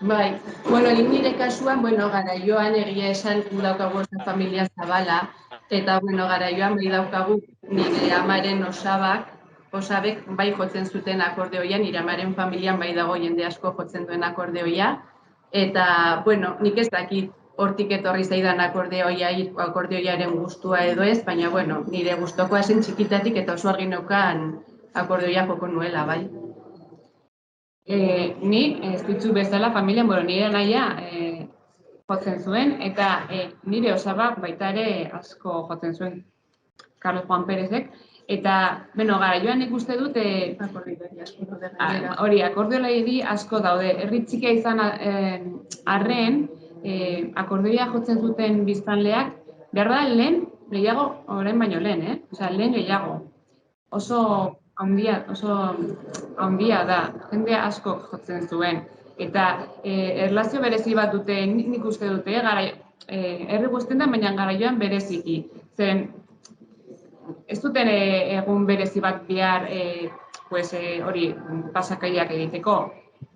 Bai, bueno, nire kasuan, garaioan egia esan gu daukagu oso familia zabala, eta, garaioan bai daukagu nire amaren osabek bai jotzen zuten akordeoia, nire amaren familian bai dago jende asko jotzen duen akordeoia, eta, nik ez dakit hortik etorri zaidan akordeoiaren gustua edo ez, baina, nire gustokoa zen txikitatik eta oso argi neukan akordeoia joko nuela, bai. Ni, ez ditzu bezala, familian, nire anaia jotzen zuen, eta nire osabak baita ere asko jotzen zuen, Carlos Juan Pérezek, eta, garaioan nik uste dut, akordeolari asko daude, herri txikia izan arren, akordioia jotzen zuten biztanleak, behar da lehen, gehiago, orain baino lehen, lehen gehiago, oso handia da, jende asko jotzen zuen. Eta erlazio berezi bat dute, nik uste dute, herri guztietan, baina garaioan bereziki. Zeren, ez duten egun berezi bat behar hori pasakaiak egiteko,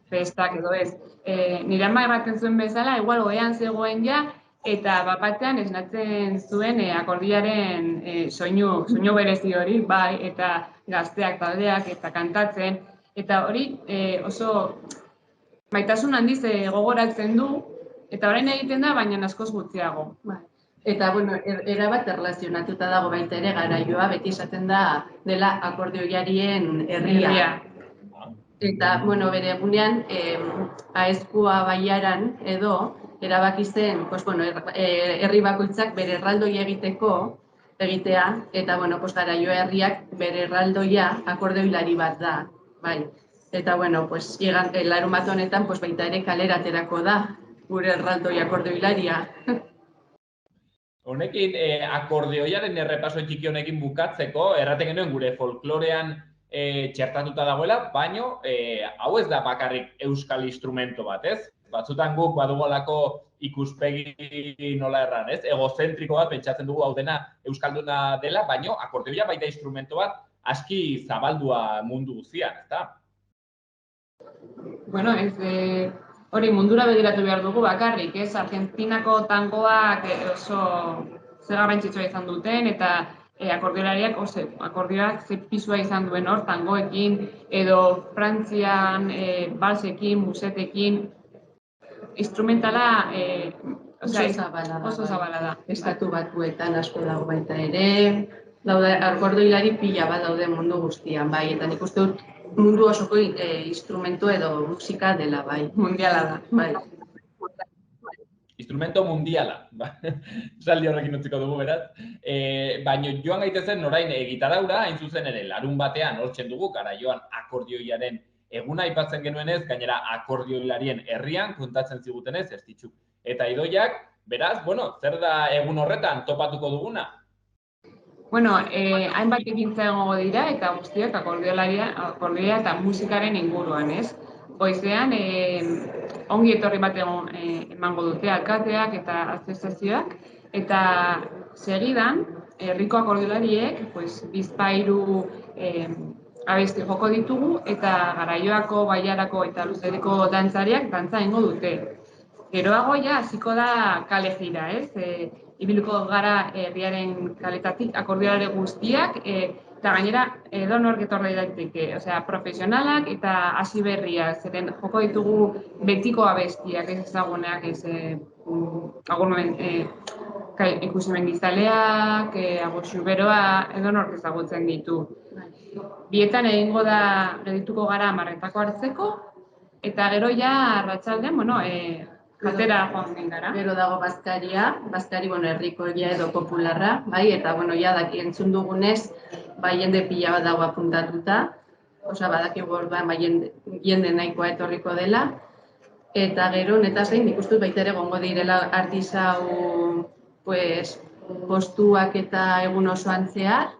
festak edo ez. Nire ama erraten zuen bezala, igual ohean zegoen ja, eta batean esnatzen zuen akordioaren soinu berezi hori, bai, eta gazteak taldeak eta kantatzen, eta hori oso maitasun handiz gogoratzen du, eta orain egiten da, baina askoz gutxiago. Eta, erabat erlazionatuta dago baita ere garaioa, beti esaten da dela akordioiarien herria. Eta, bere egunean, Aezkoa Baiaran edo, erabaki zen, herri bakoitzak bere erraldoia egitea, eta, garaioa herriak bere erraldoia akordeoilari bat da, bai. Eta, larunbat honetan, baita ere kalera aterako da, gure erraldoia akordeoilaria. Honekin, akordeoiaren errepaso txiki honekin bukatzeko, erraten genuen gure folklorean txertatuta dagoela, baino hau ez da bakarrik euskal instrumento bat, ez? Batzutan guk badugolako ikuspegi nola erran, ez? Egozentriko bat pentsatzen dugu hau dena euskalduna dela, baino akordeoia baita instrumento bat aski zabaldua mundu guztian, ezta? Hori mundura begiratu behar dugu bakarrik, ez? Argentinako tangoak oso zer garrantzitsua izan duten, eta akordioak ze pisua izan duen hor, tangoekin, edo Frantzian balsekin, musetekin, instrumentala oso zabala da. Estatu Batuetan asko dago baita ere, akordioilari pila bat daude mundu guztian, bai, eta nik uste dut mundu osoko instrumentu edo musika dela, bai. Mundiala da. Bai. Instrumento mundiala, esaldi horrekin utziko dugu, beraz. Baina joan gaitezen orain gitaraura, hain zuzen ere, larun batean hortzen dugu, garaioan akordioiaren eguna aipatzen genuenez, gainera akordioilarien herrian kontatzen zigutenez, ez ditxuk. Eta idoiak, beraz, zer da egun horretan topatuko duguna? Hainbat ekintza egongo dira, eta guztiak akordioia eta musikaren inguruan, ez? Goizean, ongi etorri bat emango dute alkateak eta asoziazioak, eta segidan, herriko akordiolariek, bizpahiru abesti joko ditugu, eta Garaioako, Baiarako eta Luzerriko dantzariak dantza egingo dute. Geroago hasiko da kale jira, ez? Ibiliko gara herriaren kaletatik akordiolari guztiak, eta gainera edonork etorri daiteke, profesionalak eta hasi berriak, zeren joko ditugu betiko abestiak, ez ezaguneak, ikusimen gizaleak, agurtxu beroa, edonork ezagutzen ditu. Bietan egingo da gedituko gara 10:00 hartzeko, eta gero ja arratsaldean, jatera joan gara. Gero dago bazkari, herriko edo popularra, bai, eta, ja daki entzun dugunez, bai, jende pila bat dago apuntatuta, badakigu orduan jende nahikoa etorriko dela. Eta gero, netaz gain, nik uste dut baita ere egongo direla artisau postuak eta egun osoan zehar.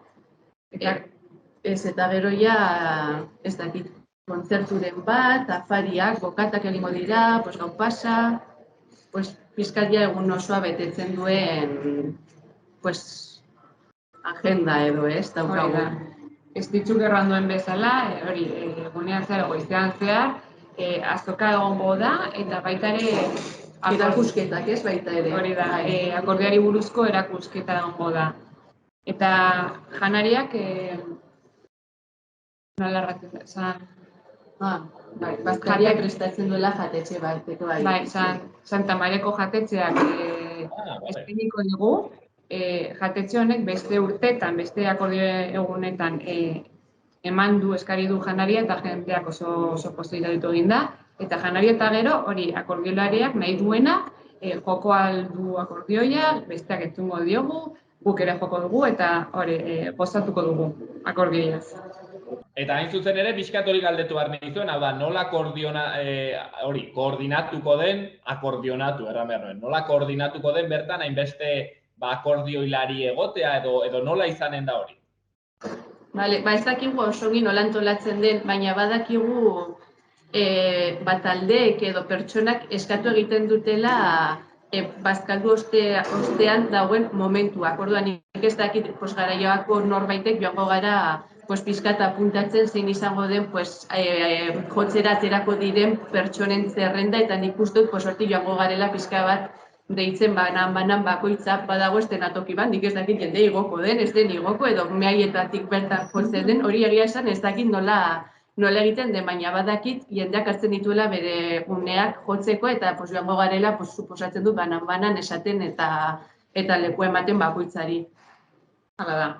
Eta gero ja, ez dakit, kontzerturen bat, afariak, bokatak egingo dira, gau pasa, pizkat ja egun osoa betetzen duen agenda edo, ez, daukagu. Ez ditzuk erranduen bezala, hori, egunean zehar, goizean zehar, azoka egongo da, eta baita ere... Erakusketak, ez, baita ere. Hori da, akordioari buruzko erakusketa egongo da. Eta janariak... Nola erratzen da, bazkariak prestatzen duela jatetxe bat. Bai, Santa Mariako jatetxeak eskainiko dugu, jatetxe honek beste urtetan, beste akordio egunetan eman du, eskari du janaria eta jendeak oso pozik ditu egin da. Eta janaria eta gero, hori akordiolariak nahi duena, joko aldu akordioia, besteak entzungo diogu, guk ere joko dugu eta hori gozatuko dugu akordioiaz. Eta hain zuzen ere, pixkat hori galdetu behar nizuen, hau da, nola koordinatuko den, akordionatu, erran behar nuen, nola koordinatuko den bertan hainbeste akordioilari egotea edo nola izanen da hori? Bale, ez dakigu osogi nola antolatzen den, baina badakigu taldeek edo pertsonak eskatu egiten dutela bazkaldu ostean dauen momentuak. Orduan, nik ez dakit garaioako norbaitek joango gara pizkat apuntatzen zein izango den jotzera aterako diren pertsonen zerrenda eta nik uste dut hortik joango garela pizka bat deitzen banan bakoitza badago ez denatoki bat, nik ez dakit jende igoko den, ez den igoko edo mehaietatik bertan jotzen den, hori egia esan ez dakit nola egiten den, baina badakit jendeak hartzen dituela bere uneak jotzeko eta joango garela suposatzen dut banan esaten eta leku ematen bakoitzari. Hala da.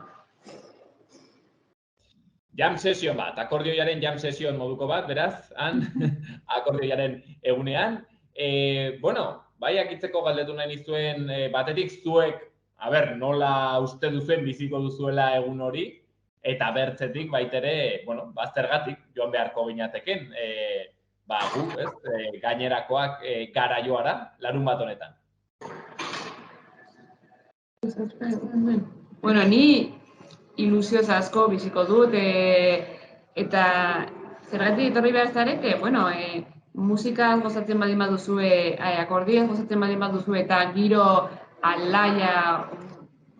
Jam sesion bat, akordioiaren jam sesion moduko bat, beraz, akordioiaren egunean. Bai akitzeko galdetu nahi nizuen batetik zuek, nola uste duzuen biziko duzuela egun hori, eta bertzetik baitere, baztergatik joan beharko ginateken, guk, gainerakoak garaioara, larun bat honetan. Ni ilusioz asko biziko dut, eta zergatik etorri behar zarete, musikaz gozatzen baldin baduzue, akordioaz gozatzen baldin baduzue, eta giro alaia,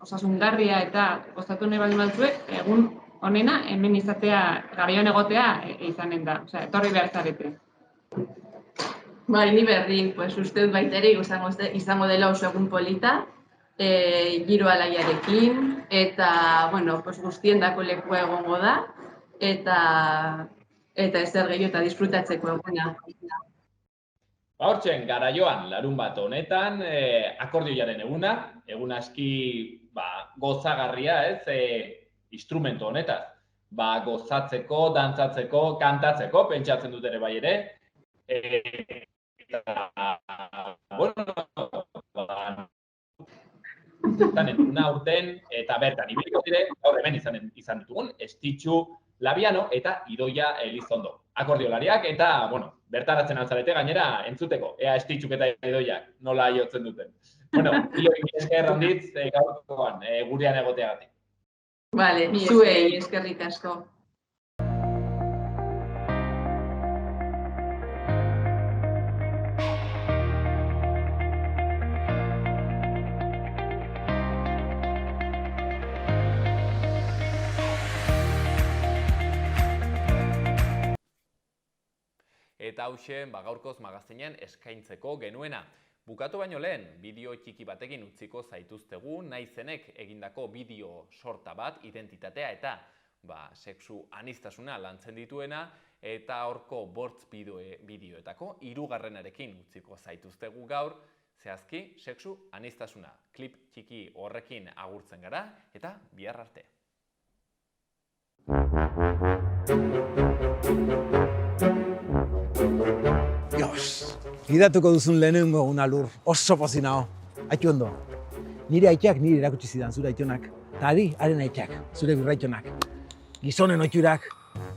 osasungarria eta gozatu nahi baldin baduzue, egun honena hemen izatea, garaion egotea izanen da, etorri behar zarete. Bai, ni berdin, uste dut baitere izango dela oso egun polita, giro alaiarekin, eta guztien dako lekua egongo da, eta ezer gehiago eta disfrutatzeko eguna. Hortzen, garaioan, larun bat honetan, akordioiaren eguna, egun aski gozagarria, instrumentu honetaz. Gozatzeko, dantzatzeko, kantatzeko, pentsatzen dut ere bai ere. Urten eta bertan ibiliko dire, gaur hemen izan ditugun, Estitxu, Labiano eta Idoia Elizondo. Akordiolariak eta, bertaratzen altzarete gainera entzuteko, ea Estitxuk eta Idoiak nola jotzen duten. Ioi, esker handitz gaurkoan gurean egoteagatik. Bale, zuei eskerrik asko. Eta hausen, gaurkoz magazinen eskaintzeko genuena. Bukatu baino lehen, bideo txiki batekin utziko zaituztegu, naizenek egindako bideo sorta bat, identitatea eta sexu aniztasuna lantzen dituena, eta horko bortz bideoetako 3. utziko zaituztegu gaur, zehazki sexu aniztasuna. Klip txiki horrekin agurtzen gara, eta bihar arte. Gidatuko duzun lehenengo eguna Lur, oso pozik nago. Aitu ondo, nire aitxak nire erakutsi zidan zure aitonak, eta haren aitxak, zure birraitonak. Gizonen oiturak,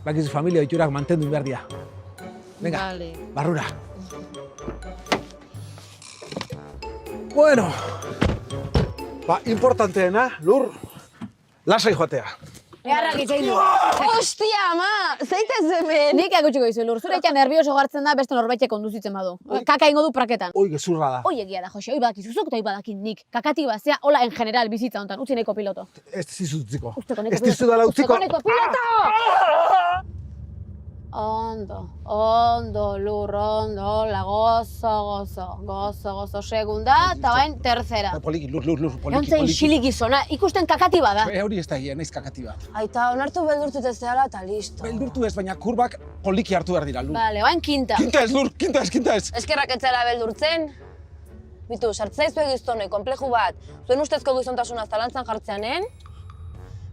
bakizu familia oiturak mantendu behar dira. Venga, Vale. barrura. Bueno, importanteena, Lur, lasai joatea. Eharrak itxein du. Ostia, ama! Zeitez hemen! Nik akutsiko dizu, Lur. Zure etxean nervioso gartzen da beste norbaitek konduzitzen badu. Kaka ingo du praketan. Oi, gezurra da. Oi egia da, Jose, oi badakizu, zuk eta oi badakit nik. Kakati bazea, hola en general bizitza hontan, utzi neko piloto. Ez dizu utziko. Usteko neko Ez dizu dala utziko. Usteko neko piloto! Ondo, Lur, ondo, hola, gozo, segunda, eta bain, tercera. Poliki, Lur, poliki. Eontzen xilik gizona, ikusten kakati bada. Hori ez da egia, naiz kakati bat. Aita, onartu beldurtut ez dela eta listo. Beldurtu ez, baina kurbak poliki hartu behar dira, Lur. Vale, bain kinta. Kinta ez, Lur, kinta ez. Eskerrak etzela beldurtzen. Bitu, sartzaizu egiztonoi, konpleju bat, zuen ustezko gizontasuna zalantzan jartzeanen.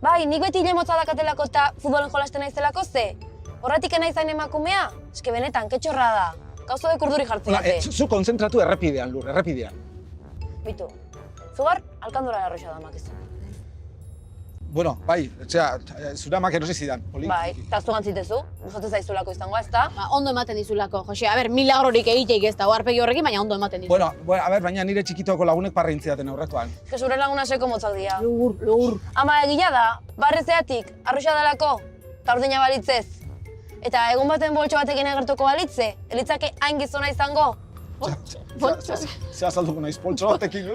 Bai, nik beti hilemotza dakatelako eta futbolen jolasten naizelako ze. Horretik nahi emakumea? Eske benetan, ketxorra da. Gauzo dek urduri jartzeate. Zu konzentratu errepidean, Lur, errepidean. Bitu, zugar, alkandura erroxa da makizu. Bueno, bai, zure amak erosi zidan, poliki. Bai, eta zu gantzitezu, gustatzen zaizulako izango, ezta? Ondo ematen dizulako, Jose, milagrorik egiteik ez da, oarpegi horrekin, baina ondo ematen dizu. Bueno, baina nire txikitoko lagunek parreintzidaten aurrekoan. Eske zure laguna seko motzak dira. Lur. Ama egila da, barrezeatik, arroxa dalako, eta urdina balitzez. Eta egun baten boltxo batekin egertuko balitze, elitzake hain gizona izango. Ze azalduko naiz, poltso batekin.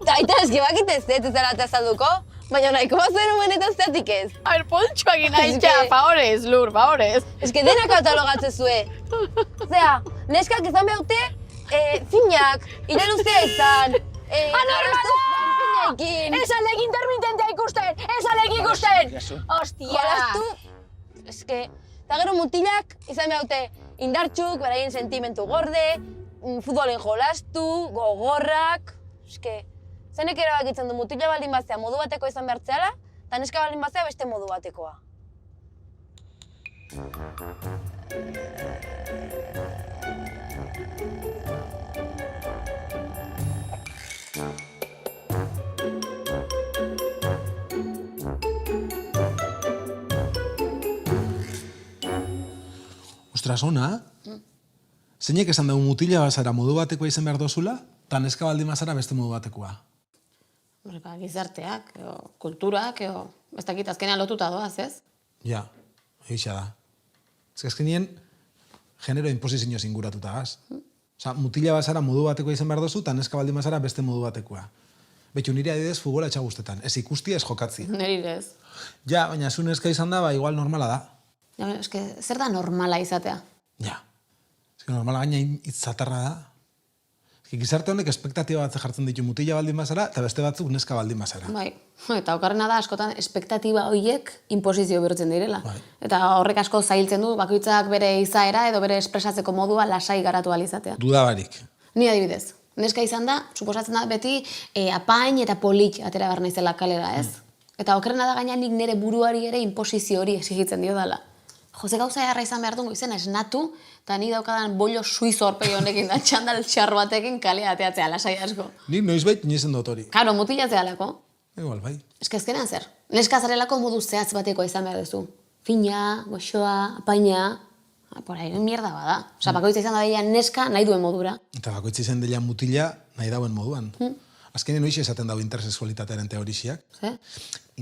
Aita eski bakitez, ez zela eta azalduko, baina nahiko bat zen benetan zeatik ez. A ver, poltsoak inaitxa, favorez, Lur, favorez. Eske denak katalogatzezue. Zea, neskak izan behaute, finak, ire luzea izan. Anormala! Finaikin. Ez aldek intermitentea ikusten, ez aldek ikusten! Ostia! Jolastu, eske, eta gero mutilak izan behaute indartxuk, beraien sentimentu gorde, futbolen jolastu, gogorrak, eske, zenek erabakitzen du mutila baldin bazea modu bateko izan behartzeala, eta neska baldin bazea beste modu batekoa. Ostras, ona? Zeinek esan dugu mutila bazara modu batekoa izan behar dozula, eta neska baldin bazara beste modu batekoa. Gizarteak, kulturak, ez dakit azkenean lotuta doaz, ez? Ja, egisa da. Ez azkenien, genero imposizio zinguratuta gaz. Osa, mutila bazara modu batekoa izan behar dozu, eta neska baldin bazara beste modu batekoa. Betxu, nire adidez futbola etxagustetan. Ez ikustia, ez jokatzi. Nire ez. Ja, baina zu neska izan da, igual normala da. Ja, eske, zer da normala izatea? Ja. Ez normala gaina itzatarra da. Gizarte honek espektatiba bat jartzen ditu mutila baldin bazara, eta beste batzuk neska baldin bazara. Bai, eta okarrena da askotan espektatiba horiek inposizio bihurtzen direla. Bai. Eta horrek asko zailtzen du, bakoitzak bere izaera edo bere espresatzeko modua lasai garatu ahal izatea. Dudabarik. Ni adibidez, neska izan da, suposatzen da beti apain eta polit atera behar naizela kalera, ez? Eta okerrena da gaina nik nire buruari ere inposizio hori exigitzen dio dela. Jose gauza eharra izan behar dugu izena esnatu, eta ni daukadan bollo suizo horpegi honekin da txandal txar batekin kalea ateatzea lasai asko. Nik noizbait inoizen dut hori. Karo, mutilatzea lako. Igual, bai. Eske azkenean zer? Neska zarelako modu zehatz batekoa izan behar duzu. Fina, goxoa, apaina, por ahí mierda bada. Osa, bakoitza izan da neska nahi duen modura. Eta bakoitza izan dela mutila nahi dauen moduan. Azkenean noiz esaten dago intersexualitatearen teoriziak. Ze?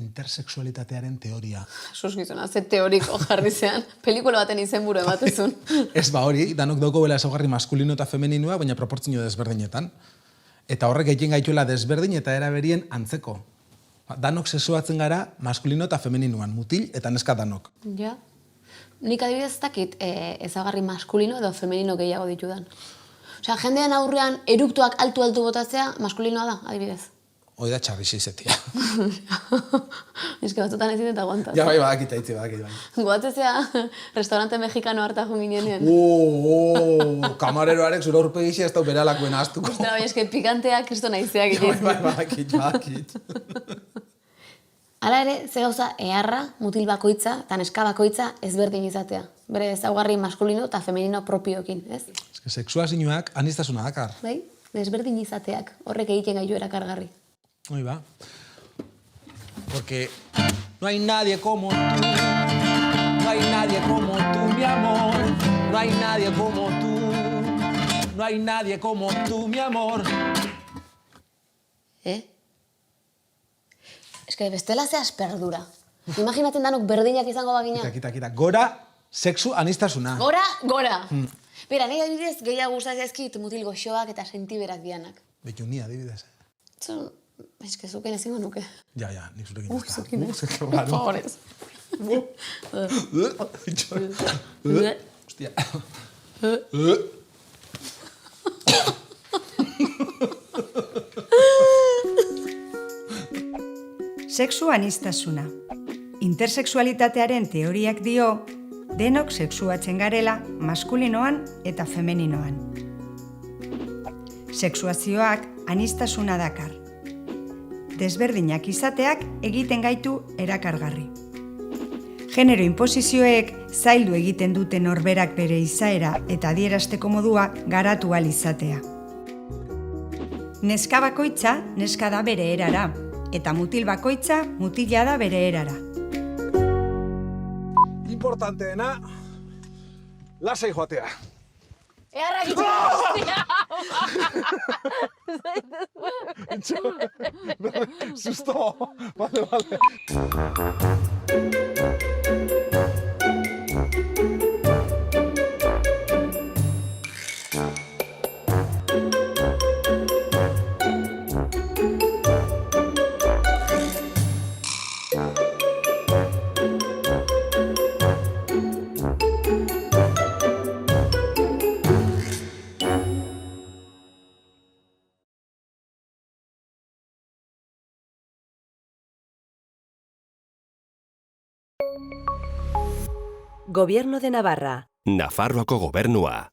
Intersexualitatearen teoria. Susgizuna, ze teoriko jarri zean. Pelikula baten izenburu ematezun. Ez ba hori, danok dauko bela ezaugarri maskulino eta femeninua, baina proportzio desberdinetan. Eta horrek egiten gaituela desberdin eta eraberien antzeko. Danok sexuatzen gara maskulino eta femeninuan, mutil eta neska danok. Ja. Nik adibidez ez dakit ezaugarri maskulino edo femenino gehiago ditudan. Osea, jendean aurrean eruktuak altu botatzea maskulinoa da, adibidez. Hoi da txarri izetia. Eske batzutan ezin eta aguantatzen. Ja, bai, badakit aitzi, badakit, bai. Goatzezea, restaurante mexikano harta junginenean. Kamareroarek zure aurpegixia ez da beralakoen ahaztuko. Ostera, bai, eske pikanteak kristo nahizeak egiten. Bai, badakit. Hala ere, ze gauza eharra, mutil bakoitza eta neska bakoitza ezberdin izatea. Bere ezaugarri maskulino eta femenino propioekin, ez? Eske sexuazioak aniztasuna dakar. Bai, desberdin izateak, horrek egiten gaitu erakargarri. Ahí va. Porque no hay nadie como tú, no hay hay nadie como tú, no hay nadie como tú, mi amor. Es que bestela zeaz perdura. Imaginatzen danok berdinak izango bagina. Kita. Gora, sexu anistasuna. Gora! Bera, nahi adibidez gehiago gustatzen zaizkit mutil goxoak eta sentiberak dianak. Betu ni adibidez. Ez que zuken ezingo nuke. Ja, nik zurekin ez da. Zurekin ez. Claro. Favorez. Hostia. Sexu anistasuna. Intersexualitatearen teoriak dio, denok sexuatzen garela maskulinoan eta femeninoan. Sexuazioak anistasuna dakar. Desberdinak izateak egiten gaitu erakargarri. Genero inposizioek zaildu egiten dute norberak bere izaera eta adierazteko modua garatu ahal izatea. Neska bakoitza neska da bere erara, eta mutil bakoitza mutila da bere erara. Importanteena, lasai joatea. Eharrak itxera! Susto! Vale. Gobierno de Navarra. Nafarroako gobernua.